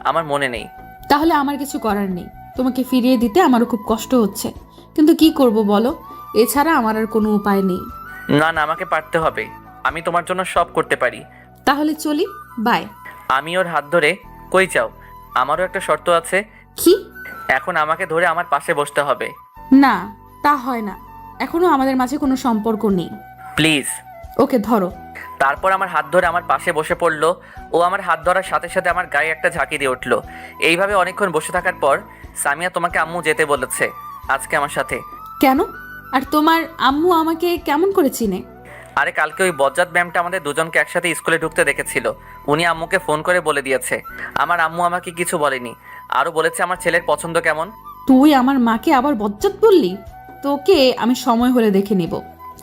আমার মনে নেই। তাহলে আমার কিছু করার নেই। তোমাকে ফিরিয়ে দিতে আমারও খুব কষ্ট হচ্ছে, কিন্তু কি করব বলো? এছাড়া আমার আর কোনো উপায় নেই। না না, আমাকে পারতে হবে। আমি তোমার জন্য সব করতে পারি। তাহলে চলি, বাই। আমি ওর হাত ধরে, কই যাও? আমারও একটা শর্ত আছে। কি? এখন আমাকে ধরে আমার পাশে বসতে হবে। না, তা হয় না। এখনো আমাদের মাঝে কোনো সম্পর্ক নেই। প্লিজ। ওকে, ধরো। তারপর আমার হাত ধরে আমার পাশে বসে পড়লো। ও আমার হাত ধরার সাথে সাথে আমার গায়ে একটা ঝাঁকি দিয়ে উঠলো। এইভাবে অনেকক্ষণ বসে থাকার পর, সামিয়া তোমাকে আম্মু যেতে বলেছে আজকে আমার সাথে। কেন? আর তোমার আম্মু আমাকে কেমন করে চিনে? আরে কালকে ওই বজ্জাত ম্যামটা আমাদের দুজনকে একসাথে স্কুলে ঢুকতে দেখেছিল। উনি আম্মুকে ফোন করে বলে দিয়েছে। আমার আম্মু আমাকে কিছু বলেনি, আরও বলেছে আমার ছেলের পছন্দ কেমন। তুই আমার মাকে আবার বজ্জাত বললি? তোকে আমি সময় হলে দেখে নিব।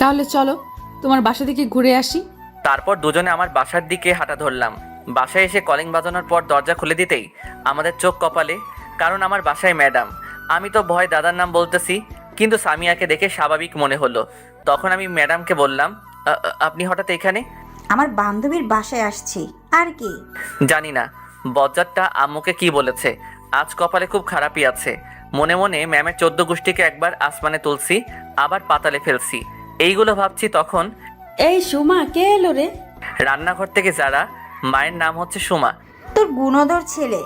তাহলে চলো তোমার বাসা থেকে ঘুরে আসি। তারপর দুজনে আমার বাসার দিকে হাঁটা ধরলাম। বাসায় এসে কলিং বাজানোর পর দরজা খুলে দিতেই আমাদের চোখ কপালে, কারণ আমার বাসায় ম্যাডাম। আমি তো ভয় দাদার নাম বলতেছি, কিন্তু সামিয়াকে দেখে স্বাভাবিক মনে হলো। তখন আমি ম্যাডামকে বললাম, আপনি হঠাৎ এখানে? আমার বান্ধবীর বাসায় আসছি, আর কি? জানি না বজ্জাতটা আম্মুকে কি বলেছে। আজ কপালে খুব খারাপই আছে। মনে মনে ম্যামের 14 গোষ্ঠীকে একবার আসমানে তুলছি, আবার পাতালে ফেলছি। এইগুলো ভাবছি তখন এই সুমা, কে এলো রে? রান্নাঘর থেকে যারা, মায়ের নাম হচ্ছে সুমা। তোর গুণধর ছেলে,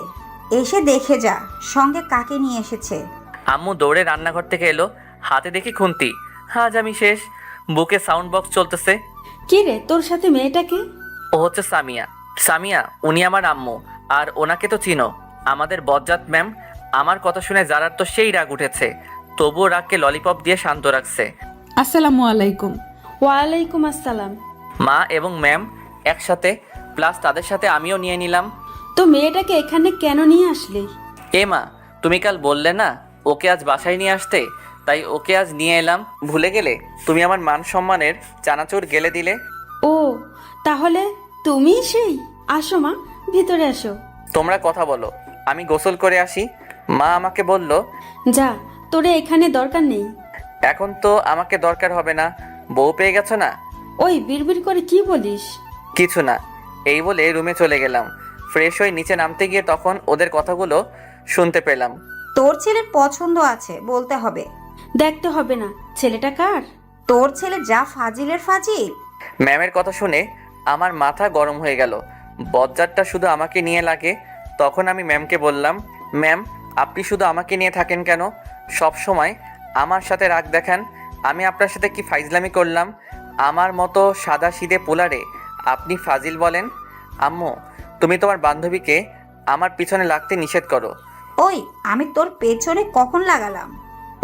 এসে দেখে যা সঙ্গে কাকে নিয়ে এসেছে। আম্মু দৌড়ে রান্নাঘর থেকে এলো, হাতে দেখি খুন্তি। আজ আমি শেষ। বুকে সাউন্ড বক্স চলতেছে। কি রে, তোর সাথে মেয়েটাকে? ও হচ্ছে সামিয়া। সামিয়া, উনি আমার আম্মু। আর ওনাকে তো চিনো, আমাদের বজ্জাত ম্যাম। আমার কথা শুনে যারার তো সেই রাগ উঠেছে, তবুও রাগকে ললিপপ দিয়ে শান্ত রাখছে। আসসালামু আলাইকুম। ওয়ালাইকুম আসসালাম। মা এবং ম্যাম একসাথে, প্লাস তাদের সাথে আমিও নিয়ে নিলাম। তো মেয়েটাকে এখানে কেন নিয়ে আসলি? এ মা, তুমি কাল বললে না ওকে আজ বাসায় নিয়ে আসতে, তাই ওকে আজ নিয়ে এলাম। ভুলে গেলে? তুমি আমার মান সম্মানের চানাচুর গেলে দিলে। ও, তাহলে তুমি সেই? আসো মা, ভিতরে আসো। তোমরা কথা বলো, আমি গোসল করে আসি। মা আমাকে বলল, যা, তোরে এখানে দরকার নেই। এখন তো আমাকে দরকার হবে না, বউ পেয়ে গেছো না। ওই বিড়বিড় করে কি বলিস? কিছু না, এই বলে রুমে চলে গেলাম। ফ্রেশ হয়ে নিচে নামতে গিয়ে তখন ওদের কথাগুলো শুনতে পেলাম। তোর ছেলের পছন্দ আছে বলতে হবে। দেখতে হবে না, ছেলেটা কার? তোর ছেলে যা ফাজিলের ফাজিল। ম্যামের কথা শুনে আমার মাথা গরম হয়ে গেল। বজ্জাতটা শুধু আমাকে নিয়ে লাগে। তখন আমি ম্যামকে বললাম, ম্যাম আপনি শুধু আমাকে নিয়ে থাকেন কেন? সব সময় আমার সাথে রাগ দেখান। আমি আপনার সাথে কি ফাইজলামি করলাম? আমার মতো সাদা সিধে পোলারে আপনি ফাজিল বলেন? আম্মু, তুমি তোমার বান্ধবীকে আমার পিছনে লাগতে নিষেধ করো। ওই আমি তোর পেছনে কখন লাগালাম?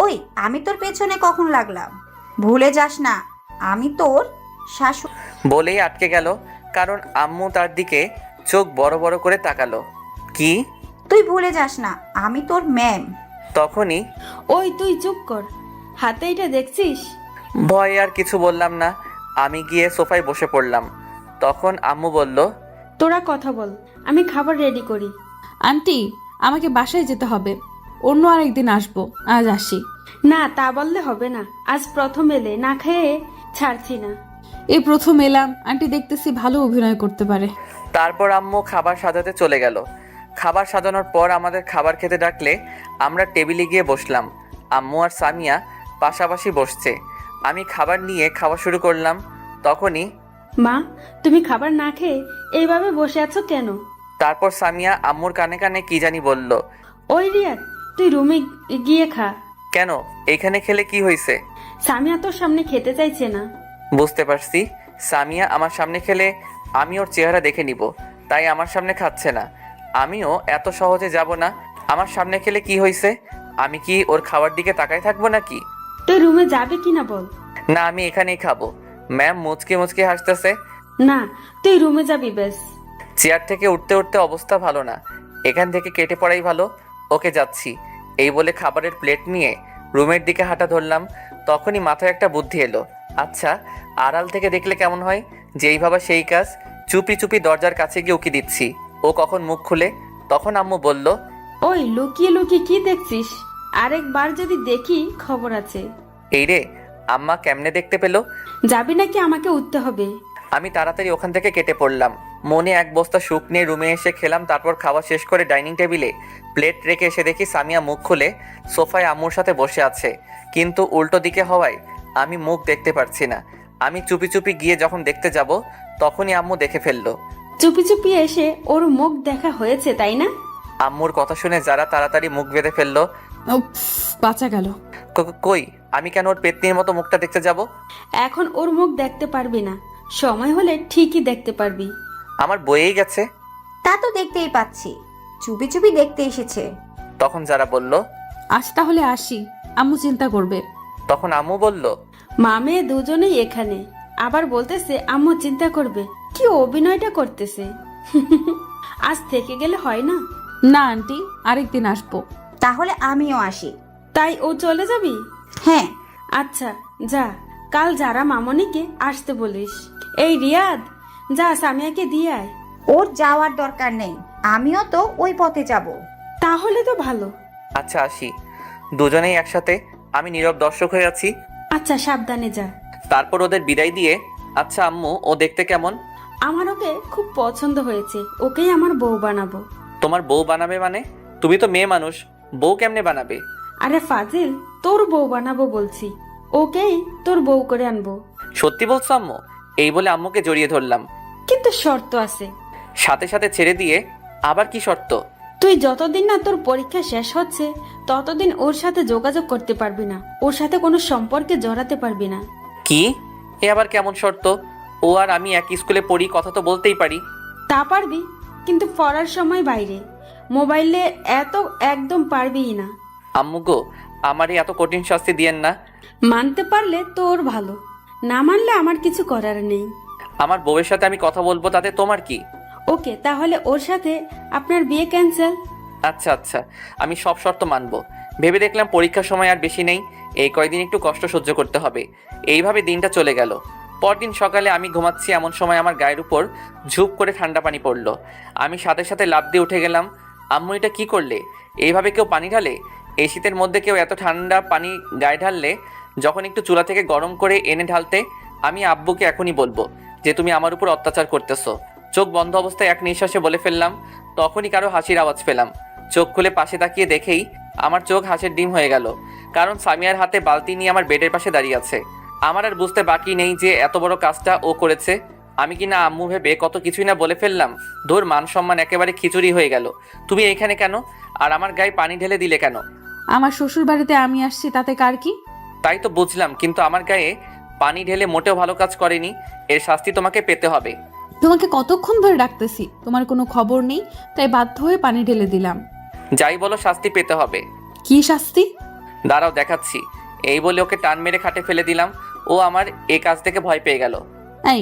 ওই আমি তোর পেছনে কখন লাগলাম? ভুলে যাস না আমি তোর শাশুড়ি। বলেই আটকে গেল, কারণ আম্মু তার দিকে চোখ বড় বড় করে তাকালো। কি? তুই ভুলে যাস না আমি তোর ম্যাম। তখনই ওই তুই চুপ কর, হাতে এটা দেখছিস? ভয়ে আর কিছু বললাম না। আমি গিয়ে সোফায় বসে পড়লাম। তখন আম্মু বলল, তোরা কথা বল, আমি খাবার রেডি করি। আন্টি, আমাকে বাসায় যেতে হবে, অন্য আরেকদিন আসবো, আজ আসি। না, তা বললে হবে না। আজ প্রথম এলে, না খেয়ে ছাড়ছি না। এই প্রথম এলাম, আন্টি দেখতেছি ভালো অভিনয় করতে পারে। তারপর আম্মু খাবার সাজাতে চলে গেল। খাবার সাজানোর পর আমাদের খাবার খেতে ডাকলে আমরা টেবিলে গিয়ে বসলাম। আম্মু আর সামিয়া পাশাপাশি বসছে। আমি খাবার নিয়ে খাওয়া শুরু করলাম। তখনই মা, তুমি খাবার না খেয়ে এইভাবে বসে আছো কেন? তারপর সামিয়া আম্মুর কানে কানে কি জানি বলল। ওই রিয়াদ, তুই রুমে গিয়ে খা। কেন, এইখানে খেলে কি হয়েছে? সামিয়া তোর সামনে খেতে চাইছে না। বুঝতে পারছি, সামিয়া আমার সামনে খেলে আমি ওর চেহারা দেখে নিব, তাই আমার সামনে খাচ্ছে না। আমিও এত সহজে যাব না। আমার সামনে খেলে কি হয়েছে? আমি কি ওর খাওয়ার দিকে তাকায় থাকবো নাকি? তুই রুমে যাবে কিনা বল। না, আমি এখানেই খাবো। ম্যাম মুচকে মুচকে হাসতেছে। না, তুই রুমে যাবি ব্যাস। চেয়ার থেকে উঠতে উঠতে অবস্থা ভালো না, এখান থেকে কেটে পড়াই ভালো। ওকে, যাচ্ছি। এই বলে খাবারের প্লেট নিয়ে রুমের দিকে হাঁটা ধরলাম। তখনই মাথায় একটা বুদ্ধি এলো। আচ্ছা, আড়াল থেকে দেখলে কেমন হয়? যেই ভাবা সেই কাজ। চুপি চুপি দরজার কাছে গিয়ে উকি দিচ্ছি, ও কখন মুখ খুলে। তখন আম্মু বলল, ওই লুকিয়ে লুকিয়ে কি দেখছিস? আরেকবার যদি দেখি খবর আছে। এই রে, আম্মা কেমনে দেখতে পেলো? যাবি নাকি আমাকে উঠতে হবে? আমি তাড়াতাড়ি ওখান থেকে কেটে পড়লাম। মনে এক বস্তা সুখ নিয়ে রুমে এসে খেলাম। তারপর খাওয়া শেষ করে ডাইনিং টেবিলে প্লেট রেখে এসে দেখি সামিয়া মুখ খুলে সোফায় আম্মুর সাথে বসে আছে, কিন্তু উল্টো দিকে হওয়ায় আমি মুখ দেখতে পারছি না। আমি চুপি চুপি গিয়ে যখন দেখতে যাব, তখনই আম্মু দেখে ফেললো। চুপি চুপি এসে ওর মুখ দেখা হয়েছে, তাই না? আম্মুর কথা শুনে যারা তাড়াতাড়ি মুখ বেঁধে ফেললো। উফ, বাঁচা গেল। কই, আমি কেন ওর পেতনির মতো মুখটা দেখতে যাব? এখন ওর মুখ দেখতে পারবি না, সময় হলে ঠিকই দেখতে পারবি। আমার বইয়েই গেছে। তা তো দেখতেই পাচ্ছি, চুপি চুপি দেখতে এসেছে। তখন যারা বলল, আজ তাহলে আসি, আম্মু চিন্তা করবে। তখন আম্মু বলল, মা মেয়ে দুজনেই এখানে, আবার বলতেছে আম্মু চিন্তা করবে। কি অভিনয়টা করতেছে। আজ থেকে গেলে হয় না? না আন্টি, আরেকদিন আসবো। তাহলে আমিও আসি। তাই ও চলে যাবি? হ্যাঁ। আচ্ছা যা, কাল যারা মামনিকে আসতে বলিস। এই রিয়াদ, যা সামিয়াকে দিয়ে আয়। ওর যাওয়ার দরকার নেই, আমিও তো ওই পথে যাব। তাহলে তো ভালো। আচ্ছা আসি। দুজনেই একসাথে। আমি নীরব দর্শক হয়ে আছি। আচ্ছা, সাবধানে যা। তারপর ওদের বিদায় দিয়ে, আচ্ছা আম্মু, ও দেখতে কেমন? আমার ওকে খুব পছন্দ হয়েছে, ওকেই আমার বউ বানাবো। তোমার বউ বানাবে মানে? তুমি তো মেয়ে মানুষ, বউ কেমনে বানাবে? আরে ফাজিল, তোর বউ বানাবো বলছি। ওকেই তোর বউ করে আনবো। সত্যি বলছো আম্মু? এই বলে আম্মুকে জড়িয়ে ধরলাম। কিন্তু শর্ত আছে। সাথে সাথে ছেড়ে দিয়ে আবার কি শর্ত? তুই যতদিন না তোর পরীক্ষা শেষ হচ্ছে ততদিন ওর সাথে যোগাযোগ করতে পারবি না, ওর সাথে কোনো সম্পর্কে জড়াতে পারবি না। কি? এ আবার কেমন শর্ত? ও আর আমি এক স্কুলে পড়ি, কথা তো বলতেই পারি। তা পারবি, কিন্তু পড়ার সময় বাইরে। মোবাইলে এত একদম পারবিই না। আম্মু গো, আমারই এত কঠিন শাস্তি দিয়েন না। মানতে পারলে তোর ভালো, না মানলে আমার কিছু করার নেই। আমার বউয়ের সাথে আমি কথা বলবো, তাতে তোমার কি? ওকে, তাহলে ওর সাথে আপনার বিয়ে ক্যান্সেল। আচ্ছা আচ্ছা, আমি সব শর্ত মানবো। ভেবে দেখলাম পরীক্ষার সময় আর বেশি নেই, এই কয়দিন একটু কষ্ট সহ্য করতে হবে। এইভাবে দিনটা চলে গেল। পরদিন সকালে আমি ঘুমাচ্ছি, এমন সময় আমার গায়ের উপর ঝুপ করে ঠান্ডা পানি পড়লো। আমি সাথে সাথে লাফ দিয়ে উঠে গেলাম। আম্মু, এটা কি করলে? এইভাবে কেউ পানি ঢালে? এই শীতের মধ্যে কেউ এত ঠান্ডা পানি গায়ে ঢাললে? যখন একটু চুলা থেকে গরম করে এনে ঢালতে। আমি আব্বুকে এখনই বলবো যে তুমি আমার উপর অত্যাচার করতেছো। চোখ বন্ধ অবস্থায় এক নিঃশ্বাসে বলে ফেললাম। তখনই কারো হাসির আওয়াজ পেলাম। চোখ খুলে পাশে তাকিয়ে দেখেই আমার চোখ হাসির ডিম হয়ে গেল, কারণ সামিয়ার হাতে বালতি নিয়ে আমার বেডের পাশে দাঁড়িয়ে আছে। আমার আর বুঝতে বাকি নেই যে এত বড় কাজটা ও করেছে। আমি কিনা আম্মু ভেবে কত কিছুই না বলে ফেললাম। ধুর, মান সম্মান একেবারে খিচুড়ি হয়ে গেল। তুমি এইখানে কেন? আর আমার গায়ে পানি ঢেলে দিলে কেন? আমার শ্বশুর বাড়িতে আমি আসছি, তাতে কার কি? তাই তো বুঝলাম, কিন্তু আমার গায়ে পানি ঢেলে মোটেও ভালো কাজ করেনি। এর শাস্তি তোমাকে পেতে হবে। তোমাকে কতক্ষণ ধরে ডাকতেছি, তোমার কোনো খবর নেই, তাই বাধ্য হয়ে পানি ঢেলে দিলাম। যাই বলো, শাস্তি পেতে হবে। কি শাস্তি? দাঁড়াও দেখাচ্ছি। এই বলে ওকে টান মেরে খাটে ফেলে দিলাম। ও আমার এই কাজ থেকে ভয় পেয়ে গেল। এই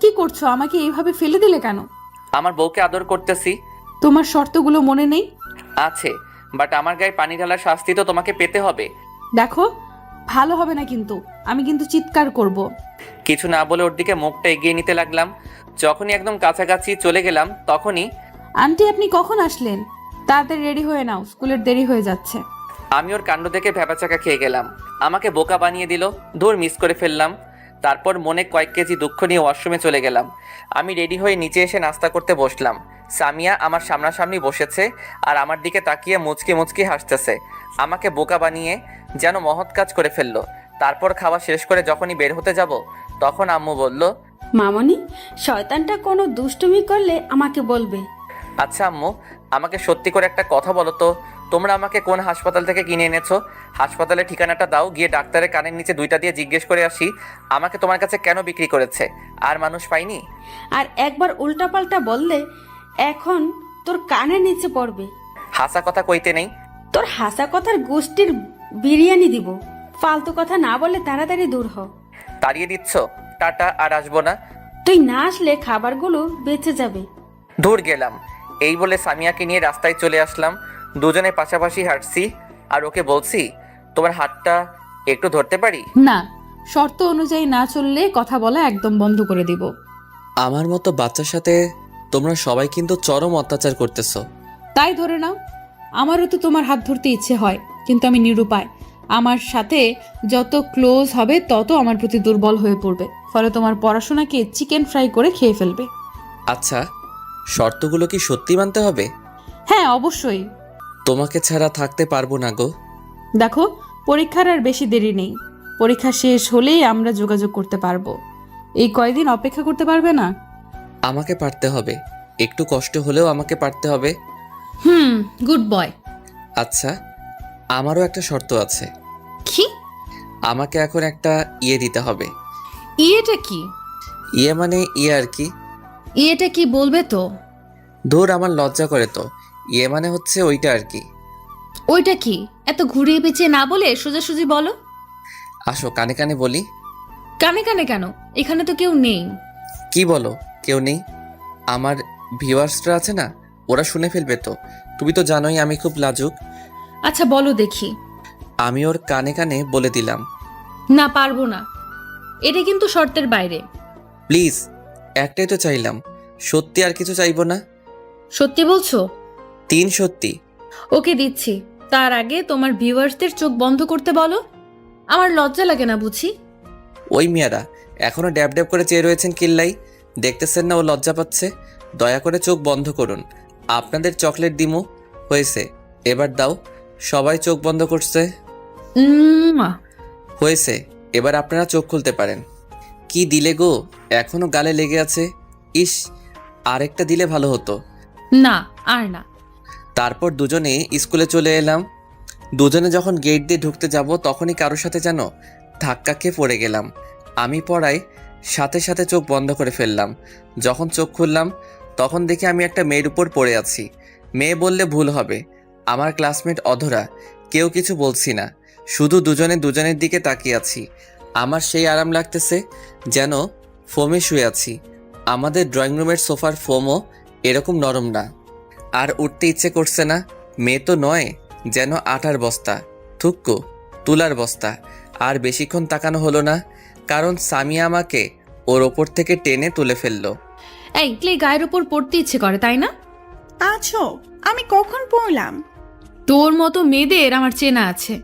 কি করছো? আমাকে এইভাবে ফেলে দিলে কেন? আমার বউকে আদর করতেছি। তোমার শর্তগুলো মনে নেই? আছে, বাট আমার গায়ে পানি ঢালার শাস্তি তো তোমাকে পেতে হবে। দেখো, ভালো হবে না কিন্তু, আমি কিন্তু চিৎকার করব। কিছু না বলে ওর দিকে মুখটা এগিয়ে নিতে লাগলাম। যখনই একদম কাছাকাছি চলে গেলাম তখনই আন্টি, আপনি কখন আসলেন? তাড়াতাড়ি রেডি হয়ে নাও, স্কুলের দেরি হয়ে যাচ্ছে। আমি ওর কাণ্ড দেখে ভ্যাবাচাকা খেয়ে গেলাম। আমাকে বোকা বানিয়ে দিল। দূর, মিস করে ফেললাম। তারপর মনে কয়েক কেজি দুঃখ নিয়ে ওয়াশরুমে চলে গেলাম। আমি রেডি হয়ে নিচে এসে নাস্তা করতে বসলাম। সামিয়া আমার সামনাসামনি বসেছে আর আমার দিকে তাকিয়ে মুচকি মুচকি হাসতেছে। আমাকে বোকা বানিয়ে যেন মহৎ কাজ করে ফেললো। তারপর খাওয়া শেষ করে যখনই বের হতে যাব তখন আম্মু বলল, মামনি, শয়তানটা কোনো দুষ্টুমি করলে আমাকে বলবে। আচ্ছা আম্মু, আমাকে সত্যি করে একটা কথা বলো তো, তোমরা আমাকে কোন হাসপাতাল থেকে কিনে এনেছো? হাসপাতালের ঠিকানাটা দাও, গিয়ে ডাক্তারের কানের নিচে দুইটা দিয়ে জিজ্ঞেস করে আসি আমাকে তোমার কাছে কেন বিক্রি করেছে। আর মানুষ পাইনি। আর একবার উল্টাপাল্টা বললে এখন তোর কানের নিচে পড়বে। হাসা কথা কইতে নেই। তোর হাসা কথার গোষ্ঠীর বিরিয়ানি দিব। ফালতু কথা না বলে তাড়াতাড়ি দূর হ। তাড়িয়ে দিচ্ছ? টাটা, আর আসবো না। তুই না আসলে খাবারগুলো বেঁচে যাবে। দূর গেলাম। এই বলে সামিয়াকে নিয়ে রাস্তায় চলে আসলাম। দুজনে পাশাপাশি হাঁটছি আর ওকে বলছি, তোমার হাতটা একটু ধরতে পারি? না, শর্ত অনুযায়ী না চললে কথা বলা একদম বন্ধ করে দিব। আমার মতো বাচ্চার সাথে তোমরা সবাই কিন্তু চরম অত্যাচার করতেছো। তাই ধরে নাও, আমারও তো তোমার হাত ধরতে ইচ্ছে হয়, কিন্তু আমি নিরুপায়। আমার সাথে যত ক্লোজ হবে তত আমার প্রতি দুর্বল হয়ে পড়বে, ফলে তোমার পড়াশোনাকে চিকেন ফ্রাই করে খেয়ে ফেলবে। আচ্ছা, শর্তগুলো কি সত্যি মানতে হবে? হ্যাঁ, অবশ্যই। তোমাকে ছাড়া থাকতে পারবো না গো। দেখো, পরীক্ষার আর বেশি দেরি নেই। পরীক্ষা শেষ হলেই আমরা যোগাযোগ করতে পারবো। এই কয়দিন অপেক্ষা করতে পারবে না? আমাকে পারতে হবে, একটু কষ্ট হলেও আমাকে পারতে হবে। Good boy. আচ্ছা, আমারও একটা শর্ত আছে। কি? আমাকে এখন একটা ইয়ে দিতে হবে। ইয়েটা কি? ইয়ে মানে ইয়ে আর কি। ইয়েটা কি বলবে তো? ধুর, আমার লজ্জা করে তো। ইয়ে মানে হচ্ছে ওইটা আর কি। ওইটা কি? এত ঘুরিয়ে পেঁচিয়ে না বলে সোজাসুজি বলো। আসো, কানে কানে বলি। কানে কানে কেন? এখানে তো কেউ নেই। কি বলো, কেউ নেই? আমার ভিউয়ার্সরা আছে না, ওরা শুনে ফেলবে তো। তুমি তো জানোই আমি খুব লাজুক। আচ্ছা বলো দেখি। আমি ওর কানে কানে বলে দিলাম। না, পারবো না, এটা কিন্তু শর্তের বাইরে। প্লিজ, একটাই তো চাইলাম, সত্যি আর কিছু চাইবো না। সত্যি বলছো? 3 সত্যি। ওকে, দিচ্ছি। তার আগে তোমার ভিউয়ার্সদের চোখ বন্ধ করতে বলো। আমার লজ্জা লাগে না বুঝি? ওই মিয়ারা এখনো ড্যাব ড্যাব করে চেয়ে রয়েছেন কিল্লাই, দেখতেছেন না ও লজ্জা পাচ্ছে? দয়া করে চোখ বন্ধ করুন, আপনাদের চকলেট দিমু। হয়েছে, এবার দাও। সবাই চোখ বন্ধ করছে। হয়েছে, এবার আপনারা চোখ খুলতে পারেন। কি দিলে গো, এখনো গালে লেগে আছে। ইস, আরেকটা দিলে ভালো হতো। না, আর না। তারপর দুজনে স্কুলে চলে এলাম। দুজনে যখন গেট দিয়ে ঢুকতে যাব তখনই কারোর সাথে যেন ধাক্কা খেয়ে পড়ে গেলাম। আমি পড়ায় সাথে সাথে চোখ বন্ধ করে ফেললাম। যখন চোখ খুললাম তখন দেখি আমি একটা মেয়ের উপর পড়ে আছি। মেয়ে বললে ভুল হবে, আমার ক্লাসমেট অধরা। কেউ কিছু বলছি না, শুধু দুজনে দুজনের দিকে তাকিয়ে আছি। আমার সেই আরাম লাগতেছে যেন ফোমে শুয়ে আছি। আমাদের ড্রয়িং রুমের সোফার ফোমও এরকম নরম না। আর উঠতে ইচ্ছে করছে না। মেয়ে তো নয়, যেন আটার বস্তা, থুক্কু তুলার বস্তা। আর বেশিক্ষণ তাকানো হলো না, কারণ সামিয়া আমাকে ওর ওপর থেকে টেনে তুলে ফেললো। এই ক্লে, গায়ের উপর পড়তে ইচ্ছে করে তাই না? আছো, আমি কখন পড়লাম? তোর মতো মেয়েদের আমার চেনা আছে।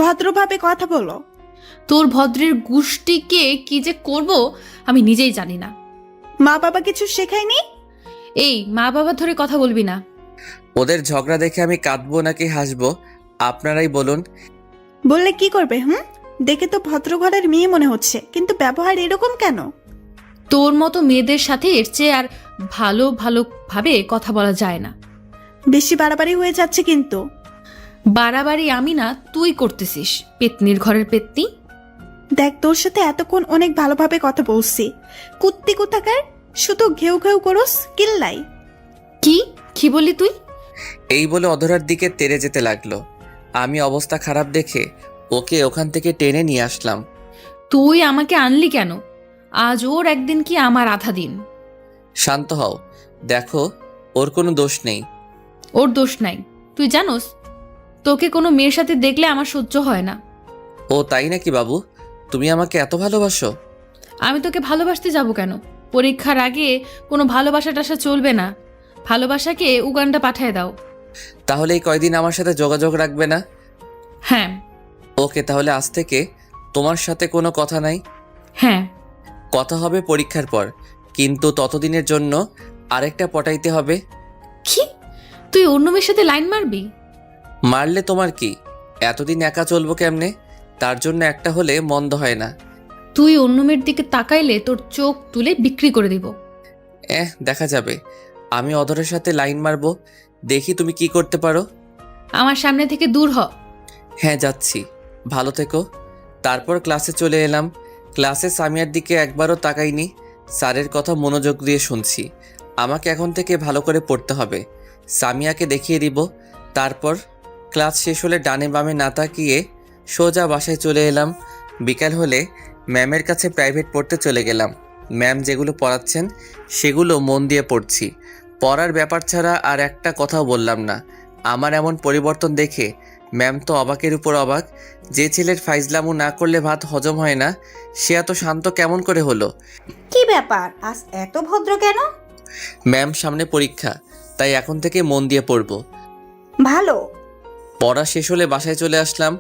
ভদ্রভাবে কথা বলো। তোর ভদ্রের গোষ্ঠীকে কি যে করব আমি নিজেই জানি না। মা বাবা কিছু শেখায়নি? এই, মা বাবা ধরে কথা বলবি না। ওদের ঝগড়া দেখে আমি কাঁদবো নাকি হাসবো আপনারাই বলুন। বললে কি করবে? দেখে তো ভদ্র ঘরের মেয়ে মনে হচ্ছে, কিন্তু ব্যবহার এরকম কেন? তোর মতো মেয়েদের সাথে এর চেয়ে আর ভালো ভাবে কথা বলা যায় না। বেশি বাড়াবাড়ি হয়ে যাচ্ছে কিন্তু। বাড়াবাড়ি আমি না, তুই করতেছিস, পেতনির ঘরের পেতনি। দেখ, তোর সাথে এতক্ষণ অনেক ভালোভাবে কথা বলছি। কুত্তি কোথাকার, শুধু ঘেউ ঘেউ করস কিল্লাই। কি বললি তুই? এই বলে অধরার দিকে তেড়ে যেতে লাগলো। আমি অবস্থা খারাপ দেখে ওকে ওখান থেকে টেনে নিয়ে আসলাম। তুই আমাকে আনলি কেন? আজ ওর একদিন কি আমার আধা দিন। শান্ত হও, দেখো ওর কোনো দোষ নেই। ওর দোষ নাই। তুই জানোস, তোকে কোনো মেয়ের সাথে দেখলে আমার সহ্য হয় না। ও তাই নাকি বাবু? তুমি আমাকে এত ভালোবাসো? আমি তোকে ভালোবাসতে যাব কেন? পরীক্ষার আগে কোনো ভালোবাসা টাসা চলবে না। ভালোবাসাকে উগান্ডা পাঠায় দাও। তাহলে এই কয়দিন আমার সাথে যোগাযোগ রাখবে না? হ্যাঁ। ওকে, তাহলে আজ থেকে তোমার সাথে কোনো কথা নাই। হ্যাঁ। কথা হবে পরীক্ষার পর, কিন্তু ততদিনের জন্য আরেকটা পটাইতে হবে। কি? তুই অন্য মেয়ের সাথে লাইন মারবি? মারলে তোমার কি? এতদিন একা চলবো কেমনে? তার জন্য একটা হলে মন্দ হয় না। তুই অন্য মেয়ের দিকে তাকাইলে তোর চোখ তুলে বিক্রি করে দিব। দেখা যাবে। আমি অধরের সাথে লাইন মারবো, দেখি তুমি কি করতে পারো। আমার সামনে থেকে দূর হ। হ্যাঁ, যাচ্ছি, ভালো থেকো। তারপর ক্লাসে চলে এলাম। ক্লাসে সামিয়ার দিকে একবারও তাকাইনি। স্যারের কথা মনোযোগ দিয়ে শুনছি। আমাকে এখন থেকে ভালো করে পড়তে হবে, সামিয়াকে দেখিয়ে দিব। তারপর ক্লাস শেষ হলে ডানে বামে না তাকিয়ে সোজা বাসায় চলে এলাম। বিকাল হলে ম্যামের কাছে প্রাইভেট পড়তে চলে গেলাম। ম্যাম যেগুলো পড়াচ্ছেন সেগুলো মন দিয়ে পড়ছি। পড়ার ব্যাপার ছাড়া আর একটা কথাও বললাম না। আমার এমন পরিবর্তন দেখে ম্যাম তো অবাকের উপর অবাক। যে ছেলের ফাইজলামু না করলে ভাত হজম হয় না, সে এত শান্ত কেমন করে হলো? কি ব্যাপার, আজ এত ভদ্র কেন? ম্যাম, সামনে পরীক্ষা, তাই এখন থেকে মন দিয়ে পড়বো। ভালো। পড়া শেষ হলে বাসায় চলে আসলাম।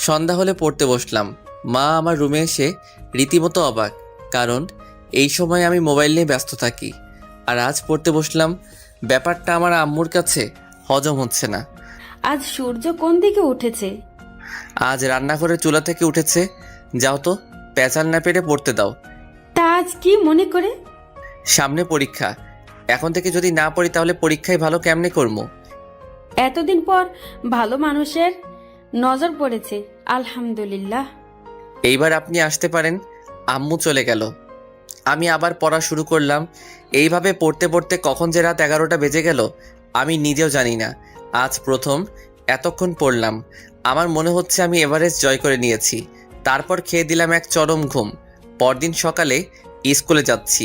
সন্ধ্যা হলে পড়তে বসলাম। মা আমার রুমে এসে রীতিমতো অবাক, কারণ এই সময় আমি মোবাইল নিয়ে ব্যস্ত থাকি। আর আজ পড়তে বসলাম। ব্যাপারটা আমার আম্মুর কাছে হজম হচ্ছে না। আজ সূর্য কোন দিকে উঠেছে? আজ রান্নাঘরের চুলা থেকে উঠেছে। যাও তো, পেঁচাল না পেরে পড়তে দাও। তা আজ কি মনে করে? সামনে পরীক্ষা, এখন থেকে যদি না পড়ি তাহলে পরীক্ষায় ভালো কেমনে করবো? এতদিন পর ভালো মানুষের নজর পড়েছে, আলহামদুলিল্লাহ। এইবার আপনি আসতে পারেন। আম্মু চলে গেল। আমি আবার পড়া শুরু করলাম। এইভাবে পড়তে পড়তে কখন যে রাত 11টা বেজে গেল আমি নিজেও জানি না। আজ প্রথম এতক্ষণ পড়লাম। আমার মনে হচ্ছে আমি এভারেস্ট জয় করে নিয়েছি। তারপর খেয়ে দিলাম এক চরম ঘুম। পরদিন সকালে স্কুলে যাচ্ছি,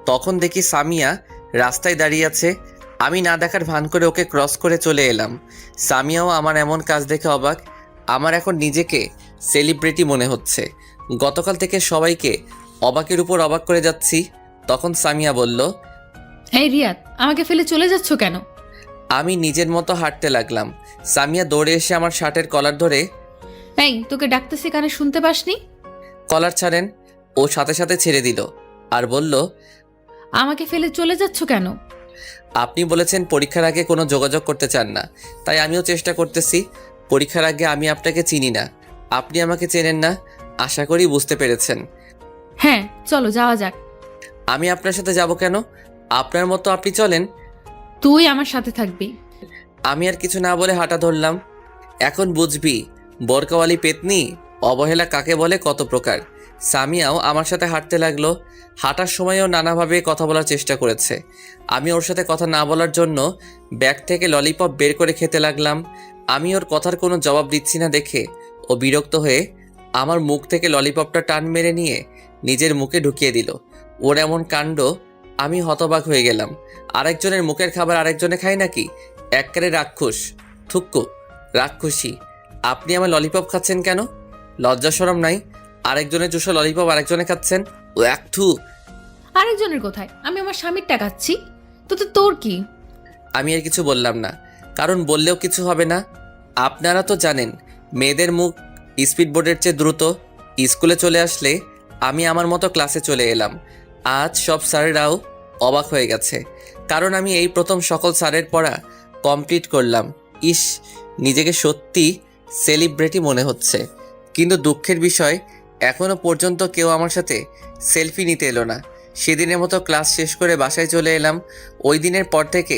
তখন দেখি সামিয়া রাস্তায় দাঁড়িয়ে আছে। আমি না দেখার ভান করে ওকে ক্রস করে চলে এলাম। সামিয়াও আমার এমন কাজ দেখে অবাক। আমার এখন নিজেকে সেলিব্রিটি মনে হচ্ছে। গতকাল থেকে সবাইকে অবাকের উপর অবাক করে যাচ্ছি। তখন সামিয়া বলল, এই রিয়াদ, আমাকে ফেলে চলে যাচ্ছ কেন? আমি নিজের মতো হাঁটতে লাগলাম। সামিয়া দৌড়ে এসে আমার শার্টের কলার ধরে, এই, তোকে ডাকতেছি কানে শুনতে পাসনি? কলার ছাড়েন। ও সাথে সাথে ছেড়ে দিল আর বলল, আমাকে ফেলে চলে যাচ্ছ কেন? আপনি বলেছেন পরীক্ষার আগে কোনো যোগাযোগ করতে চান না, তাই আমিও চেষ্টা করতেছি। পরীক্ষার আগে আমি আপনাকে চিনি না, আপনি আমাকে চেনেন না, আশা করি বুঝতে পেরেছেন। হ্যাঁ চলো যাওয়া যাক। আমি আপনার সাথে যাব কেন? আপনার মতো আপনি চলেন। তুই আমার সাথে থাকবি। আমি আর কিছু না বলে হাঁটা ধরলাম। এখন বুঝবি বোরকাওয়ালি পেতনি অবহেলা কাকে বলে, কত প্রকার। সামিয়াও আমার সাথে হাঁটতে লাগলো। হাঁটার সময়ও নানাভাবে কথা বলার চেষ্টা করেছে। আমি ওর সাথে কথা না বলার জন্য ব্যাগ থেকে ললিপপ বের করে খেতে লাগলাম। আমি ওর কথার কোনো জবাব দিচ্ছি না দেখে ও বিরক্ত হয়ে আমার মুখ থেকে ললিপপটা টান মেরে নিয়ে নিজের মুখে ঢুকিয়ে দিল। ওর এমন কাণ্ড আমি হতবাক হয়ে গেলাম। আরেকজনের মুখের খাবার আরেকজনে খায় নাকি? এককারে রাক্ষস, থুক্কু, রাক্ষসী। আপনি আমার ললিপপ খাচ্ছেন কেন? লজ্জা শরম নাই? আরেকজনের চুষো ললিপপ আরেকজনে খাচ্ছেন। ও এক থু। আরেকজনের কোথায়? আমি আমার স্বামীর টাকাচ্ছি, তো তোর কি? আমি আর কিছু বললাম না, কারণ বললেও কিছু হবে না। আপনারা তো জানেন মেয়েদের মুখ স্পিড বোর্ডের চেয়ে দ্রুত। স্কুলে চলে আসলে আমি আমার মতো ক্লাসে চলে এলাম। আজ সব স্যারেরাও অবাক হয়ে গেছে, কারণ আমি এই প্রথম সকল স্যারের পড়া কমপ্লিট করলাম। ইস, নিজেকে সত্যি সেলিব্রিটি মনে হচ্ছে। কিন্তু দুঃখের বিষয়, এখনও পর্যন্ত কেউ আমার সাথে সেলফি নিতে এলো না। সেদিনের মতো ক্লাস শেষ করে বাসায় চলে এলাম। ওই দিনের পর থেকে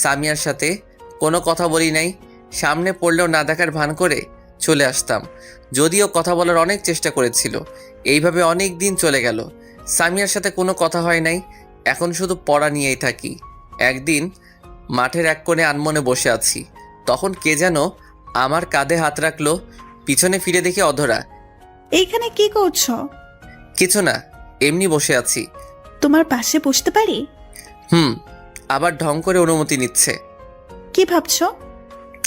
সামিয়ার সাথে কোনো কথা বলি নাই। সামনে পড়লেও না দেখার ভান করে চলে আসতাম। যদিও কথা বলার অনেক চেষ্টা করেছিল। এইভাবে অনেক দিন চলে গেল, সামিয়ার সাথে কোনো কথা হয় নাই। এখন শুধু পড়া নিয়েই থাকি। একদিন মাঠের এক কোণে আনমনে বসে আছি, তখন কে যেন আমার কাঁধে হাত রাখলো। পিছনে ফিরে দেখি অধরা। এইখানে কি করছো? কিছু না, এমনি বসে আছি। তোমার পাশে বসতে পারি? আবার ঢং করে অনুমতি নিচ্ছে। কি ভাবছো?